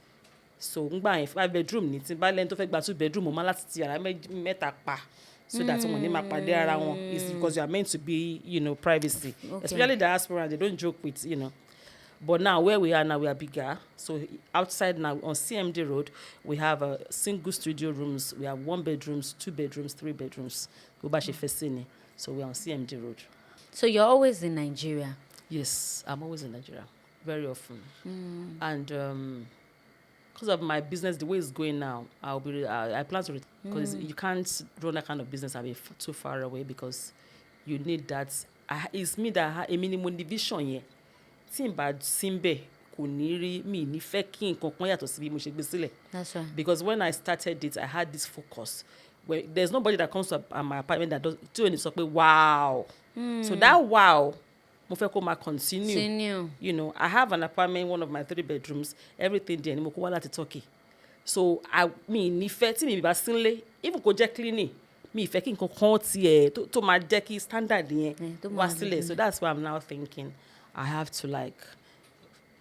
So 5-bedroom ni tí bá lẹ́ni tó fẹ́ gba 2-bedroom mo máa láti ti yàrá mẹ́ta pa. So that when they pàdé ara wọn, it's because you are meant to be, privacy. Okay. Especially diaspora, they don't joke with, But now where we are now, we are bigger. So outside now on CMD Road, we have single studio rooms. We have 1 bedrooms, 2 bedrooms, 3 bedrooms. So we're on CMD Road. So you're always in Nigeria. Yes, I'm always in Nigeria, very often. And because of my business, the way it's going now, I plan to, because you can't run that kind of business and be too far away because you need that. It's me that have a minimum division here. Timba Simbe Kuniri me ni fẹ́ nǹkan yàtọ̀ sí bí mo ṣe gbé sílẹ̀. That's right. Because when I started it, I had this focus. Where there's nobody that comes to my apartment that does do any sort of wow. So that wow, mo fẹ́ kó máa continue. I have an apartment, one of my 3 bedrooms, everything there. Ni mo kó wá láti Turkey. So mi ní fẹ́ tí mi bá sínlé, even kó jẹ́ cleaning, mi fẹ́ kí nǹkan kan tiẹ̀ tó máa jẹ́ kí standard yẹn wá sílẹ̀. So that's why I'm now thinking I have to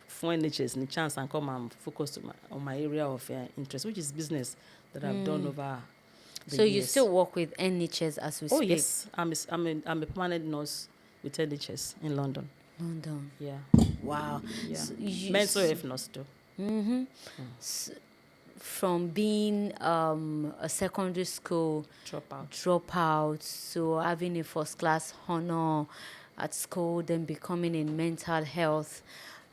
for NHS any chance and come and focus on my area of interest, which is business that I've done over the So years. you still work with NHS as we speak? Oh yes, I'm a permanent nurse with NHS in London. London. Yeah. Wow. Yeah. So you- Mental health nurse too. From being a secondary school dropout to having a first class honor at school, then becoming a mental health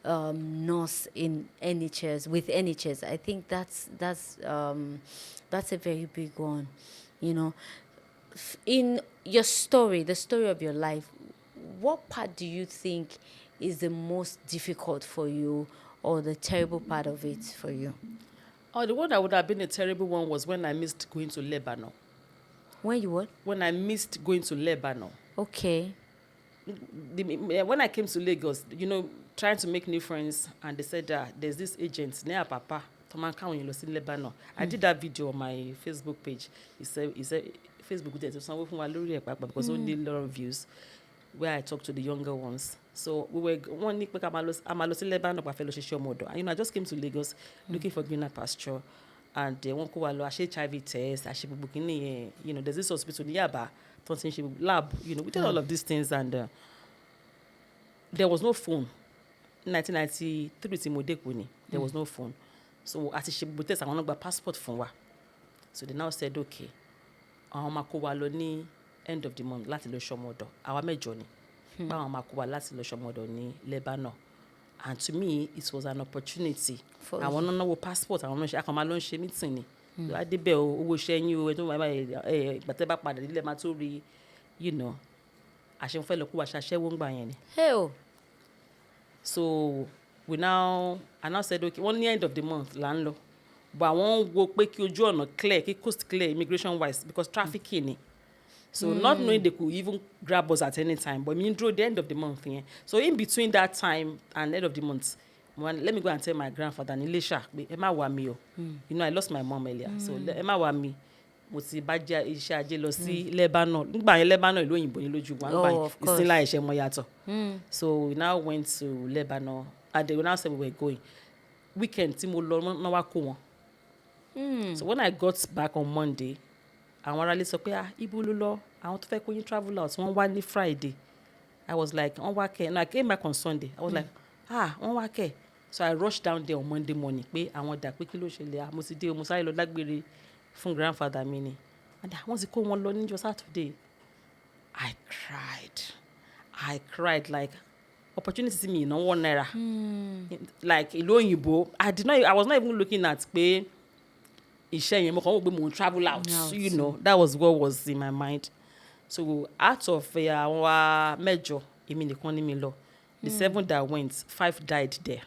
nurse in NHS with NHS. I think that's a very big one. In your story, the story of your life, what part do you think is the most difficult for you, or the terrible part of it for you? Oh, the one that would have been a terrible one was when I missed going to Lebanon. When you what? When I missed going to Lebanon. Okay. When I came to Lagos, trying to make new friends, and they said there's this agent near Papa, Tomanka in Lebanon. I did that video on my Facebook page. He said Facebook did some because only a lot of views, where I talk to the younger ones. So we were one week I'm Lebanon fellowship model. I just came to Lagos looking for greener pasture, and they won't go HIV test, there's this hospital in Yaba, lab, we did all of these things, and there was no phone. 1993 there was no phone. So at the test, I want to passport phone. So they now said, okay, end of the month, láti lọ ṣọmọdọ̀. Àwa mẹ́jọ ni. Báwọn máa kó wa láti lọ ṣọmọdọ̀ ní Lebanon. And to me, it was an opportunity. Àwọn náà náwó passport, àwọn náà ṣe àkànmá ló ń ṣe meeting ni. Adébẹ̀ owó iṣẹ́ yín o, ẹ̀dùn ìgbàtẹ́ bá padà nílẹ̀ máa tó rí, àṣẹ fẹ́ lọ kó wa ṣaṣẹ́wó ń gbà yẹn ni. Hell. So I now said, okay, one near end of the month, là ń lọ. But àwọn wo pé kí ojú ọ̀nà clear, kí coast clear immigration wise, because trafficking ni. So not knowing they could even grab us at any time, but through the end of the month. Yeah. So in between that time and end of the month, let me go and tell my grandfather, Nilisha, Emma Wami. I lost my mom earlier. So Emma Wami, mo ti bá jẹ́ iṣẹ́ ajé lọ sí Lebanon. Nígbà yẹn Lebanon ìlú òyìnbó ni lójú wa. Oh, of course. Ìsìnlá ẹ̀ṣẹ̀ mọ yàtọ̀. So we now went to Lebanon, and they now said we were going. Weekend tí mo lọ náà wá kó wọn. So when I got back on Monday, àwọn aráalé sọ pé ibo ló lọ, àwọn tó fẹ́ kó yín travel out wọ́n wá ní Friday. I was like, wọ́n wá kẹ́. No, I came back on Sunday. I was like, wọ́n wá kẹ́. So I rushed down there on Monday morning pé àwọn dà pé kí ló ṣẹlẹ̀ mo ti dé mo sáré lọ lágbére fún grandfather mi ni and wọ́n ti kó wọn lọ níjọ́ Saturday. I cried like opportunity tí mi ná £1 like ìlú òyìnbó. I was not even looking at pé iṣẹ́ yẹn mo kàn wò pé mo travel out, you know, that was what was in my mind. So out of àwọn mẹ́jọ èmi nìkan ni mi lọ. The 7 that went, 5 died there.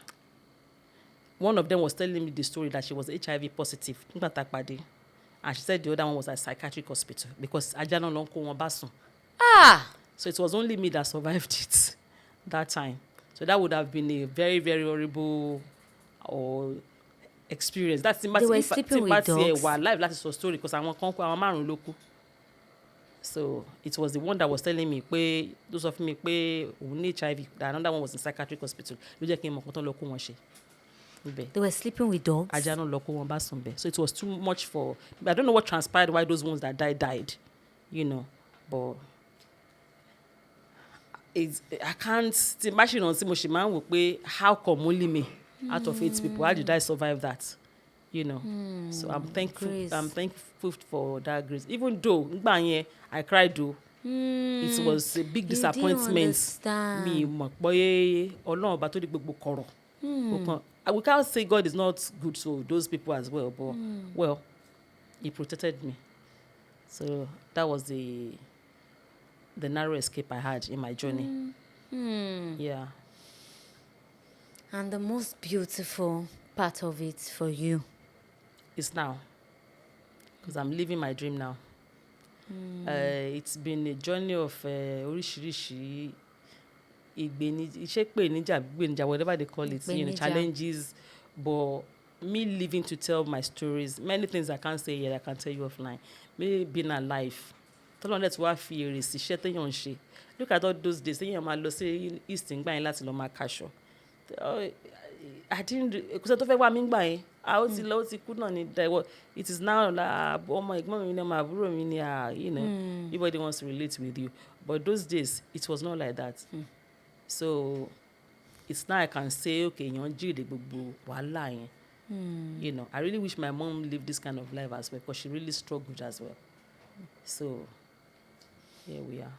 One of them was telling me the story that she was HIV positive nígbà tá a pàdé, and she said the other one was at psychiatric hospital because ajá náà ló ń kó wọn bá sùn. So it was only me that survived it that time. So that would have been a very, very horrible experience. That's They were sleeping with dogs. Live láti sọ story because àwọn kan kú àwọn márùn ló kú. So it was the one that was telling me pé those of me pé òun ní HIV, that another one was in psychiatric hospital. Ló jẹ́ kí n mọ̀ kó tán lọ kó wọn ṣe. They were sleeping with dogs. Ajá náà lọ kó wọn bá sùn bẹ́ẹ̀. So it was too much for. I don't know what transpired why those ones that died, you know, but. I can't imagine on Timo Shiman will pay how come only me out of 8 people. How did I survive that? You know. So I'm thankful. Grace. I'm thankful for that grace. Even though I cried though. It was a big disappointment. Me boy Ọlọ́run bá tó di gbogbo kọ̀rọ̀. We can't say God is not good to those people as well, but well, He protected me. So that was the narrow escape I had in my journey. Yeah. And the most beautiful part of it for you? It's now. Because I'm living my dream now. It's been a journey of oríṣiríṣi ìgbénijà, whatever they call it, you know, challenges. But me living to tell my stories, many things I can't say here, I can tell you offline. Me being alive. Tọ́lọ́dẹ̀ tí wàá fi èrè sí iṣẹ́ téèyàn ń ṣe. Look at all those days téèyàn máa lọ sí East ńgbà yẹn láti lọ máa kaṣọ. Kò sẹ́ tó fẹ́ wá mi ńgbà yẹn. Ó ti lọ ó ti kú náà ni. It is now ọmọ ẹ̀gbọ́n mi ni ọmọ àbúrò mi ni, you know, everybody wants to relate with you. But those days, it was not like that. So it's now I can say, okay, èèyàn jèrè gbogbo wàhálà yẹn. You know, I really wish my mom lived this kind of life as well because she really struggled as well. So here we are.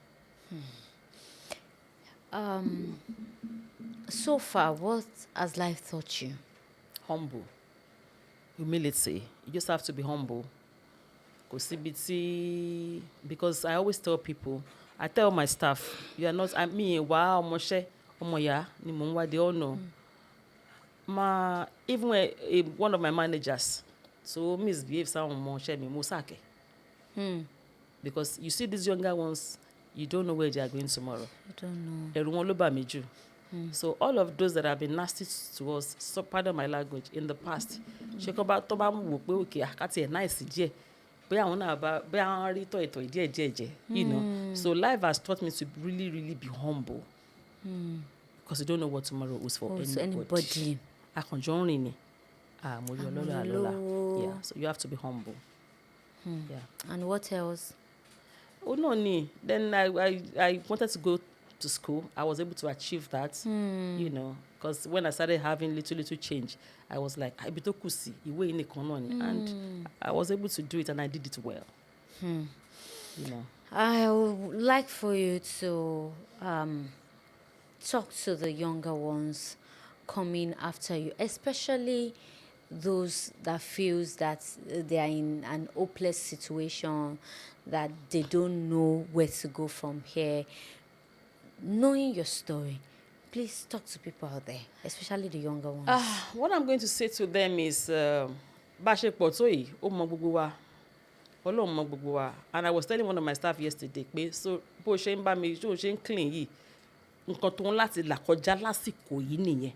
So far, what has life taught you? Humble. Humility. You just have to be humble. Because I always tell people, I tell my staff, you are not, wow, Moshe, Omoya, ni mo nwa, they all know. Even one of my managers, so misbehave someone Moshe mi Musake. Because you see these younger ones, you don't know where they are going tomorrow. I don't know. Ẹ̀rù wọn ló bà mí jù. So all of those that have been nasty to us, so pardon my language, in the past, ṣe kọ́ bá tó bá wò pé òkè àkàtì ẹ̀ náìsì díẹ̀, bóyá àwọn náà bóyá àwọn rí tọ̀ ìtọ̀ díẹ̀, you know. So life has taught me to really, really be humble. Because you don't know what tomorrow is for anybody. Akànjọ́ rìn ni. Mo rí ọlọ́lá àlọ́lá. Yeah, so you have to be humble. Yeah. And what else? Oh no, ni. Then I wanted to go to school. I was able to achieve that, you know, because when I started having little change, I was like, I beto kusi, iwe ini kononi, and I was able to do it, and I did it well. You know. I would like for you to talk to the younger ones coming after you, especially those that feels that they are in an hopeless situation, that they don't know where to go from here. Knowing your story, please talk to people out there, especially the younger ones. What I'm going to say to them is, and I was telling one of my staff yesterday, so bó ṣe ń bá mi tó ṣe ń clean yìí, nǹkan tó ń láti là kọjá lásìkò yìí nìyẹn.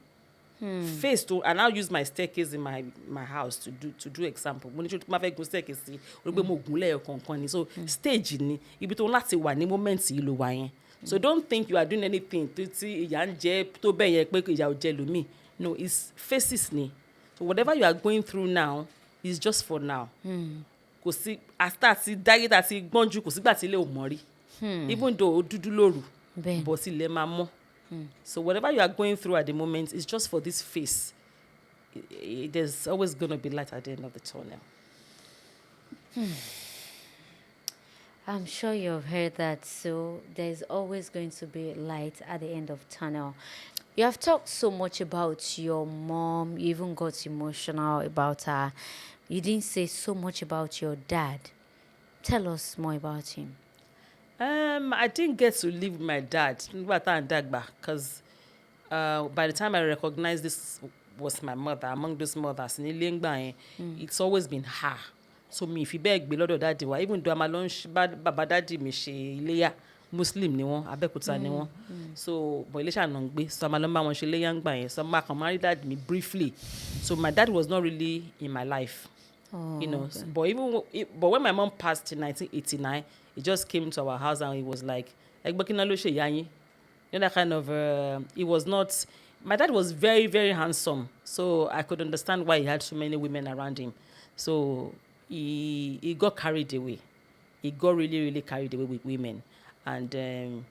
Face to, and I'll use my staircase in my house to do example. Mo ní ṣe máa fẹ́ gun staircase sí, ó gbé mo gùn lẹ́yọ̀ kọ̀ọ̀kan ni. So stage ni ibi tó ń láti wà ní moment yìí ló wà yẹn. So don't think you are doing anything tí ìyà ń jẹ tó bẹ́ẹ̀ yẹn pé ìyà ò jẹ lómi. No, it's phases ni. So whatever you are going through now is just for now. Kò sí àtà àti dáyé àti gbọ́njú kò sígbà tí ilé ò mọ́ rí. Even though ó dúdú lóru, bọ̀ sí ilẹ̀ máa mọ́. So whatever you are going through at the moment is just for this phase. There's always going to be light at the end of the tunnel. I'm sure you've heard that. So there's always going to be light at the end of tunnel. You have talked so much about your mom. You even got emotional about her. You didn't say so much about your dad. Tell us more about him. I didn't get to live with my dad because by the time I recognized this was my mother, among those mothers, it's always been her. So me, if you beg below the daddy, even though I'm alone, baba daddy me she Iléyá Muslim ni wọ́n, Abẹ́òkúta ni wọ́n. So but Iléṣà náà ń gbé, so I'm alone ba wọn ṣe Iléyá ń gbà yẹn. So I married dad me briefly. So my dad was not really in my life. You know, okay. But when my mom passed in 1989, he just came to our house and he was like, you know, that kind of, it was not, my dad was very, very handsome. So I could understand why he had so many women around him. So he got carried away. He got really, really carried away with women. And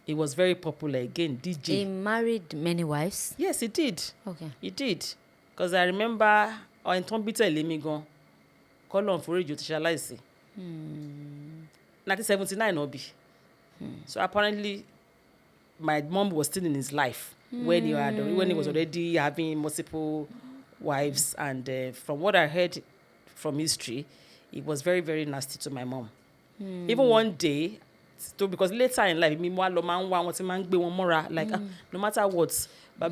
he was very popular. Again, DJ. He married many wives? Yes, he did. Okay. He did. Because I remember, in Tombita Lemigon, Colon for Radio Tisha 1979 Obi. So apparently, my mom was still in his life when he was already having multiple wives, and from what I heard from history, it was very, very nasty to my mom. Even one day, because later in life, like no matter what, I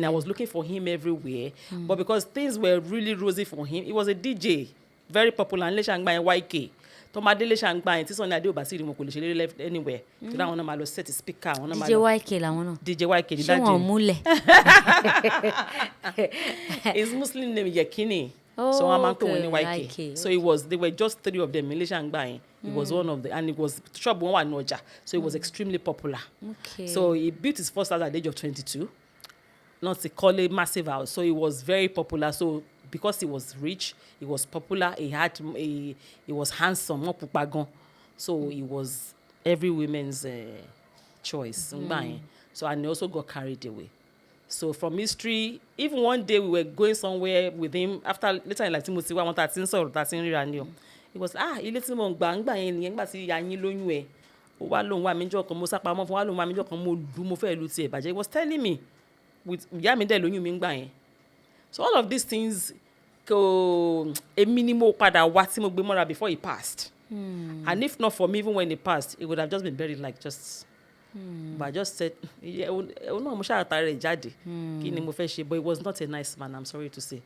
was looking for him everywhere. But because things were really rosy for him, he was a DJ, very popular in YK. Tomadele Shangba, this one I do Basiri Mokulishe left anywhere. To that one malo set speaker. DJ YK la one. DJ YK. His Muslim name Yakini. Oh, so I'm okay, YK. So they were just 3 of them. Malaysia Shangba. He was one of the, and it was shop one Noja. So he was extremely popular. Okay. So he built his first house at the age of 22. Not to call it massive house. So he was very popular. So because he was rich, he was popular, he was handsome, more pupagon. So he was every woman's choice. So and he also got carried away. So from history, even one day we were going somewhere with him after later in like Timothy, I wanted to sort that in Rwanda. It was he let him on bangba in yang basi yanyi lonwe. Wa lo wa mi jo kan mo sapa mo fun wa lo wa mi jo kan mo du mo fe lu ti e baje. He was telling me with ya mi de loyun mi ngba yen. So all of these things a minimal pada wa ti mo gbe mora before he passed. And if not for me, even when he passed, it would have just been buried like just. But I just said, no, mo sha atare jade. Kini mo fe se, but he was not a nice man, I'm sorry to say.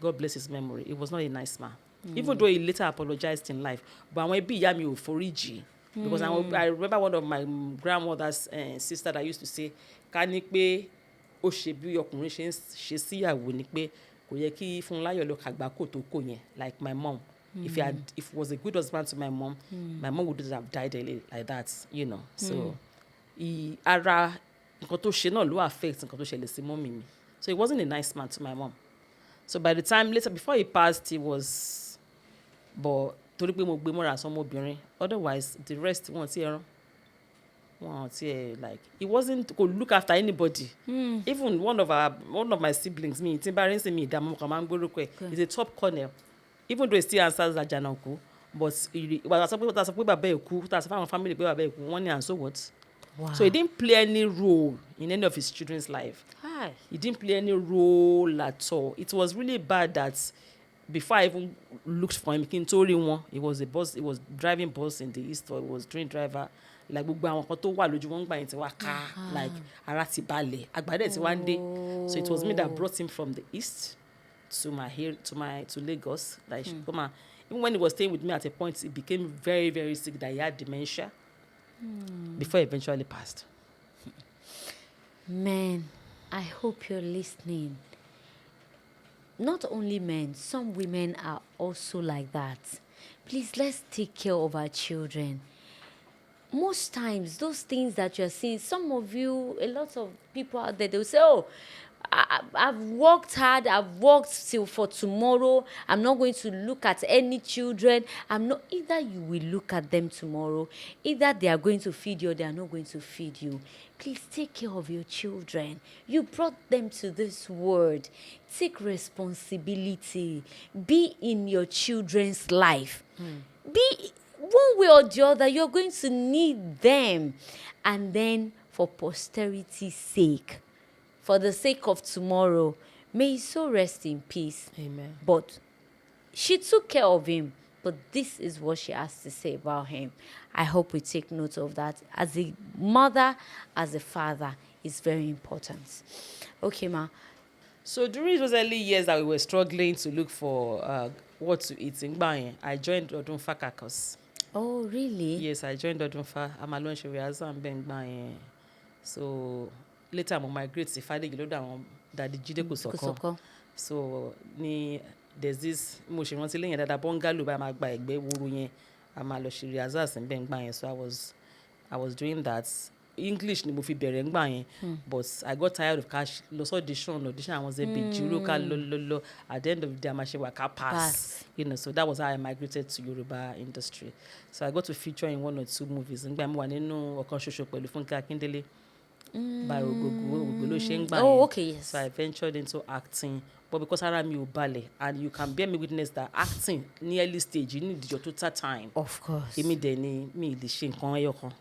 God bless his memory. He was not a nice man. Even though he later apologized in life. But when be ya mi o foriji. Because I remember one of my grandmother's sister that used to say, "Ká ní pé ó ṣe bí ọkùnrin ṣe síyàwó ní pé kò yẹ kí Fúnláyọ̀ lọ kàgbákò tó kò yẹn, like my mom. If he was a good husband to my mom wouldn't have died early like that, you know. So ara nǹkan tó ṣe náà ló affect nǹkan tó ṣẹlẹ̀ sí mọ́mì mi. So he wasn't a nice man to my mom. So by the time later, before he passed, he was, but torí pé mo gbé mọ́ra sọmọbìnrin, otherwise the rest wọ́n ti ẹran. Like he could look after anybody. Even one of my siblings, me, Timbarin me, is a top colonel. Even though he still answers Ajanaku, but that's a family, and so what? Wow. So he didn't play any role in any of his children's life. Hi. He didn't play any role at all. It was really bad that before I even looked for him, he was a boss. He was driving bus in the east, or he was train driver. Like gbogbo àwọn kan tó wà lójú wọn gbà yẹn ti wá ká, like ara ti balẹ̀ àgbàdo ti wá ń dé. So it was me that brought him from the east to Lagos. Like even when he was staying with me at a point, he became very, very sick that he had dementia before he eventually passed. Man, I hope you're listening. Not only men, some women are also like that. Please, let's take care of our children. Most times, those things that you're seeing, some of you, a lot of people out there, they'll say, oh, I've worked hard. I've worked till for tomorrow. I'm not going to look at any children. I'm not. Either you will look at them tomorrow, either they are going to feed you or they are not going to feed you. Please take care of your children. You brought them to this world. Take responsibility. Be in your children's life. Be one way or the other. You're going to need them, and then for posterity's sake. For the sake of tomorrow, may his soul rest in peace. Amen. But she took care of him. But this is what she has to say about him. I hope we take note of that. As a mother, as a father, it's very important. Okay, ma. So during those early years that we were struggling to look for what to eat in Gbayen, I joined Odunfa Caucus. Oh, really? Yes, I joined Odunfa. I'm alone in Gbayen. So later I migrate to Fadege lọ́dọ̀ àwọn Daddy Jide Kosoko. So there's this mo ṣe rántí lẹ́yìn dáadáa bungalow bá máa gba ẹ̀gbẹ́ woro yẹn a máa lọ ṣe rehearsals ń bẹ̀ ń gbà yẹn. So I was doing that. English ni mo fi bẹ̀rẹ̀ ń gbà yẹn, but I got tired of cash lọ sí audition àwọn ṣe big jiro ká lọ at the end of the day a máa ṣe wà ká pass. So that was how I migrated to Yoruba industry. So I got to feature in 1 or 2 movies. Ngbà mo wà nínú Ọ̀kan Ṣoṣo pẹ̀lú Fúnkẹ́ Akíndélé. By Ogogo ló ṣe ń gbà yẹn. Oh, okay, yes. So I ventured into acting, but because ara mi ò balẹ̀, and you can bear me witness that acting ní early stage you need your total time. Of course. Èmi dẹ̀ ni mi lè ṣe nǹkan ẹyọ kan.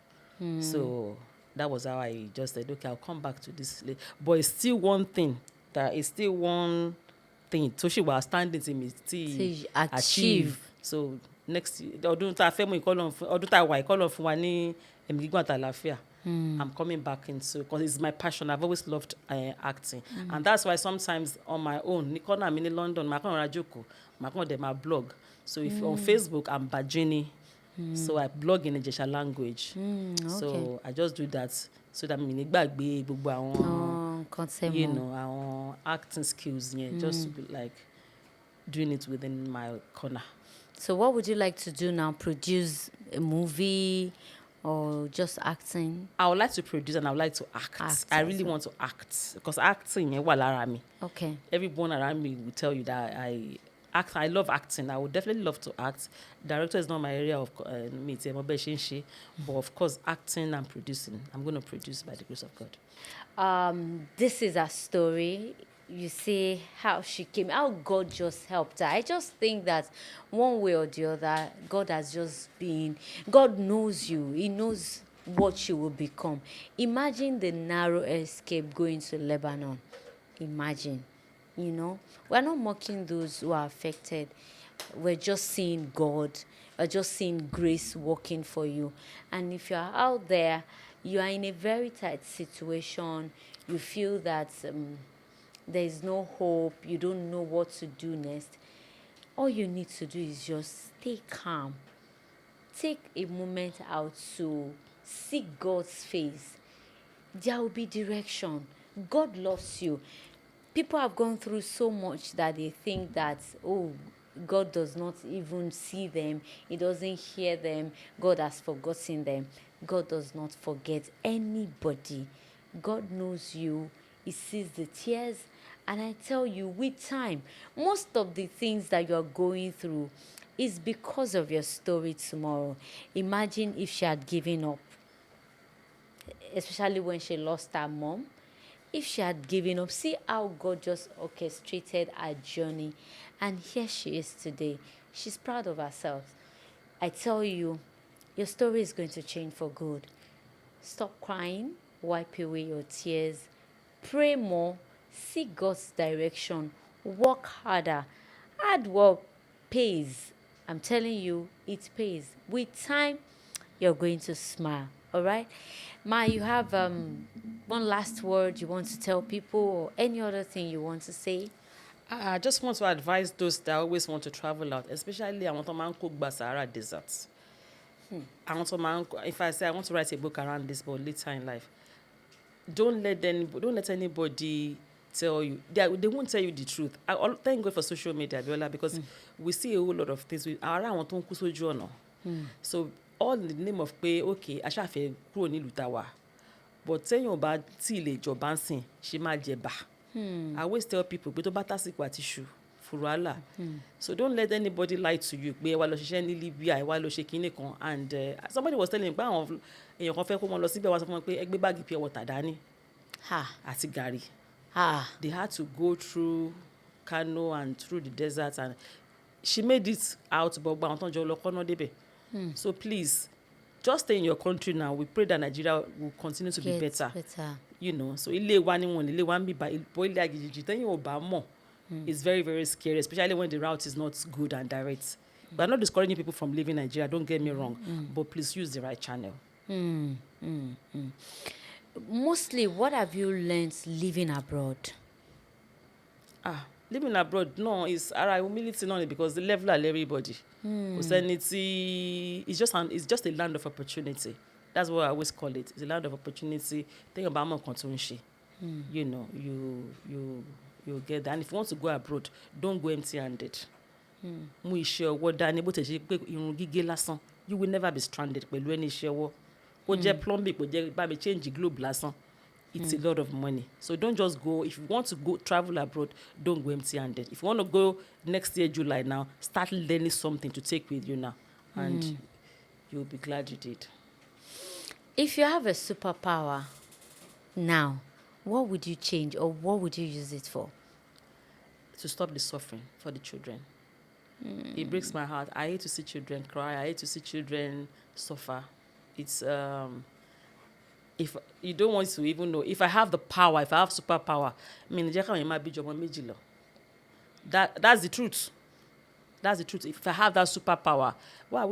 So that was how I just said, okay, I'll come back to this. But it's still one thing tó ṣì wà standing tí mi ti achieve. So next ọdún tá a fẹ́ mú ọdún tá a wà ìkọlọ̀ fún wa ní ẹ̀mí gígùn àtàlàáfíà. I'm coming back into, because it's my passion. I've always loved acting, and that's why sometimes on my own, Nicola, I'm in London, my blog. So if on Facebook, I'm Bajini, so I blog in Ijesha language. Okay. So I just do that so that mi ní gbàgbé gbogbo àwọn our acting skills, just to be like doing it within my corner. So what would you like to do now? Produce a movie? Or just acting? I would like to produce and I would like to act. I really want to act because acting wà lára mi. Okay. Everyone around me will tell you that I act. I love acting. I would definitely love to act. Director is not my area of but of course acting and producing. I'm going to produce by the grace of God. This is a story. You see how she came, how God just helped her. I just think that one way or the other, God knows you. He knows what you will become. Imagine the narrow escape going to Lebanon. Imagine, We're not mocking those who are affected. We're just seeing God. We're just seeing grace working for you. And if you're out there, you are in a very tight situation, you feel that there is no hope, you don't know what to do next, all you need to do is just stay calm. Take a moment out to seek God's face. There will be direction. God loves you. People have gone through so much that they think that, God does not even see them. He doesn't hear them. God has forgotten them. God does not forget anybody. God knows you. He sees the tears. And I tell you, with time, most of the things that you're going through is because of your story tomorrow. Imagine if she had given up, especially when she lost her mom. If she had given up, see how God just orchestrated her journey. And here she is today. She's proud of herself. I tell you, your story is going to change for good. Stop crying, wipe away your tears, pray more, seek God's direction, work harder. Hard work pays. I'm telling you, it pays. With time, you're going to smile. All right? Ma, you have one last word you want to tell people or any other thing you want to say? I just want to advise those that always want to travel out, especially I want to man cook Sahara Desert. If I say I want to write a book around this, but later in life, don't let anybody tell you. They won't tell you the truth. Thank God for social media, Biola, because we see a whole lot of things. So all in the name of okay, I shall feel kúrò nílùú tá wà. But téèyàn bá tí lè jọba ńsìn, ṣe máa jẹ̀bà. I always tell people pé tó bá tásìkò àti ṣù fùrọ̀hálà. So don't let anybody lie to you pé ẹ wá lọ ṣiṣẹ́ ní Libya, ẹ wá lọ ṣe kinní kan. And somebody was telling me pé àwọn èèyàn kan fẹ́ kó wọn lọ síbẹ̀ wá sọ fún wọn pé ẹ gbé báàgì pure water dání àti gàrí. They had to go through Kano and through the desert, and she made it out, but àwọn tó ń jọ lọ kọ́nà débẹ̀. So please, just stay in your country now. We pray that Nigeria will continue to be better. You know, so ilé wa ni wọn ilé wa ń bíbá ìbò ilé àgìjì tẹ́yìn ò bá mọ̀. It's very, very scary, especially when the route is not good and direct. But I'm not discouraging people from leaving Nigeria, don't get me wrong, but please use the right channel. Mostly, what have you learned living abroad? Living abroad, no, it's humility only because the level of everybody. It's just a land of opportunity. That's what I always call it. It's a land of opportunity. Think about more consumption. You know, you get that. And if you want to go abroad, don't go empty-handed. Mu iṣẹ́ ọwọ́ dání bó ti ṣe pé irun gígé lásán. You will never be stranded pẹ̀lú ẹni iṣẹ́ ọwọ́. Kó jẹ́ plumbing, kó jẹ́ bá mi change globe lásán. It's a lot of money. So don't just go. If you want to go travel abroad, don't go empty-handed. If you want to go next year, July now, start learning something to take with you now. And you'll be glad you did. If you have a superpower now, what would you change or what would you use it for? To stop the suffering for the children. It breaks my heart. I hate to see children cry. I hate to see children suffer. It's if you don't want to even know, if I have the power, if I have superpower, I mean, that's the truth. That's the truth. If I have that superpower, why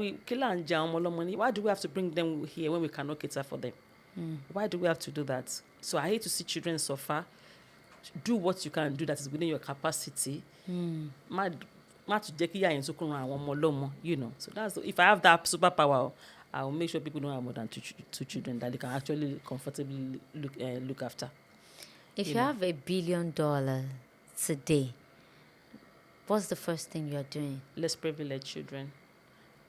do we have to bring them here when we cannot cater for them? Why do we have to do that? So I hate to see children suffer. Do what you can do that is within your capacity. You know. So that's if I have that superpower, I will make sure people don't have more than two children that they can actually comfortably look after. If you have $1 billion today, what's the first thing you're doing? Less privileged children.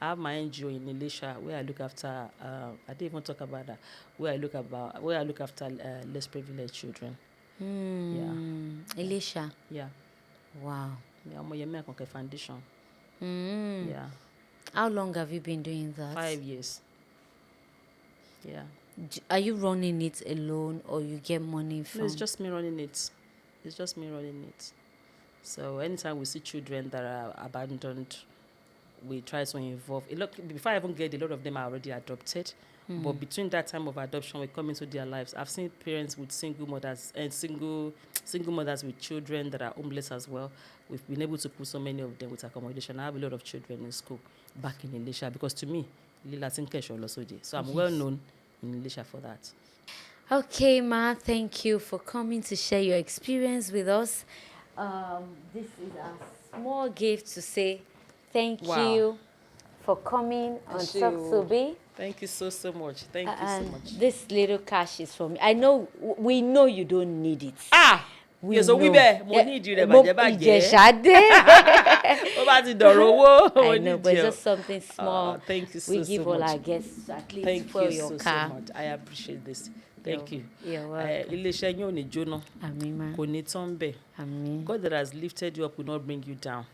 I have my NGO in Elisha where I look after. I didn't even talk about that. Where I look after less privileged children. Yeah. Elisha. Yeah. Wow. Yeah, I'm Yemi Akonke Foundation. Yeah. How long have you been doing that? 5 years. Yeah. Are you running it alone or you get money from? No, it's just me running it. So anytime we see children that are abandoned, we try to involve. Before I even get, a lot of them are already adopted. But between that time of adoption, we come into their lives. I've seen parents with single mothers and single mothers with children that are homeless as well. We've been able to put so many of them with accommodation. I have a lot of children in school back in Elisha because to me, so I'm well known in Elisha for that. Okay, Ma, thank you for coming to share your experience with us. This is a small gift to say thank you for coming on Talk to Be. Thank you so much. Thank you so much. This little cash is from me. We know you don't need it. We need you. I know, but it's just something small. Thank you so much. We give all much. our guests at least thank for you your so car. So much. I appreciate this. Thank you. You're welcome. God that has lifted you up will not bring you down.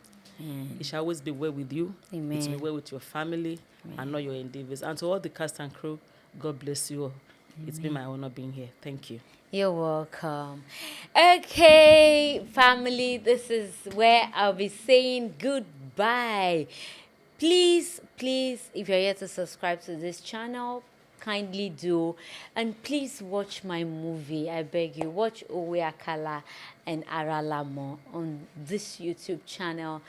It shall always be well with you. Amen. It will be well with your family and all your endeavors. And to all the cast and crew, God bless you all. It's been my honor being here. Thank you. You're welcome. Okay, family, this is where I'll be saying goodbye. Please, if you're yet to subscribe to this channel, kindly do. And please watch my movie. I beg you, watch Owe Akala and Aralamo on this YouTube channel.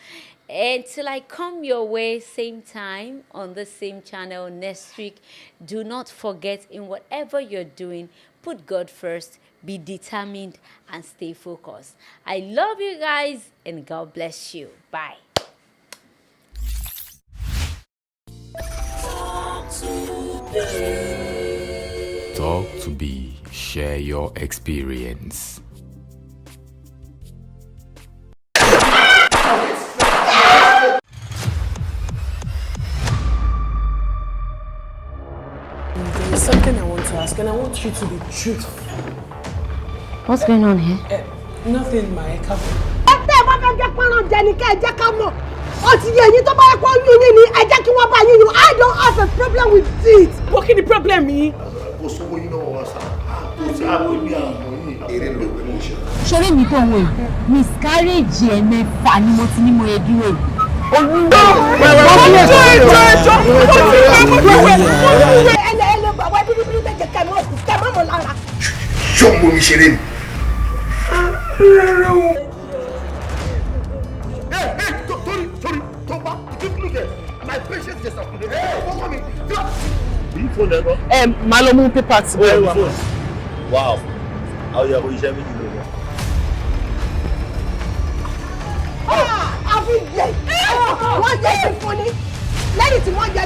Until I come your way, same time, on the same channel next week, do not forget, in whatever you're doing, put God first, be determined, and stay focused. I love you guys, and God bless you. Bye. Talk to Be. Share your experience. There's something I want to ask, and I want you to be truthful. What's going on here? Nothing, my cover. Ẹ bá fẹ́ jẹ́ pọ́nrán jẹ ni kẹ́ ẹ jẹ́ ká mọ̀. Ó ti yẹ ẹ̀yin tó bá yẹ kó yún yín ni ẹ jẹ́ kí wọ́n bá yín yún. I don't have a problem with it. What kí ni problem yìí? Kò sówó yín náà wá sá. Kò sí àpò ní àmọ́ yín. Èrè ló gbé mú ṣe. ṣoré mi tó ń wò yìí miscarriage ẹ̀mẹ́fà ni mo ti ní mo yẹ dúró yìí. Ẹlẹ́ bàbá bíríbírí méje kẹ́ mọ́ mọ́ lára. Ṣé o mi ṣeré ni? Sorry, tó bá look at my patience just up today. Wọ́n kọ́ mi. Bí fóònù ẹ̀ lọ. Màá lọ mú pépà tí wọ́n wà. Wow, àwọn ìyàwó iṣẹ́ méjì ló lọ. Àfi yẹ wọ́n jẹ́ ìfúnni lẹ́yìn tí wọ́n jẹ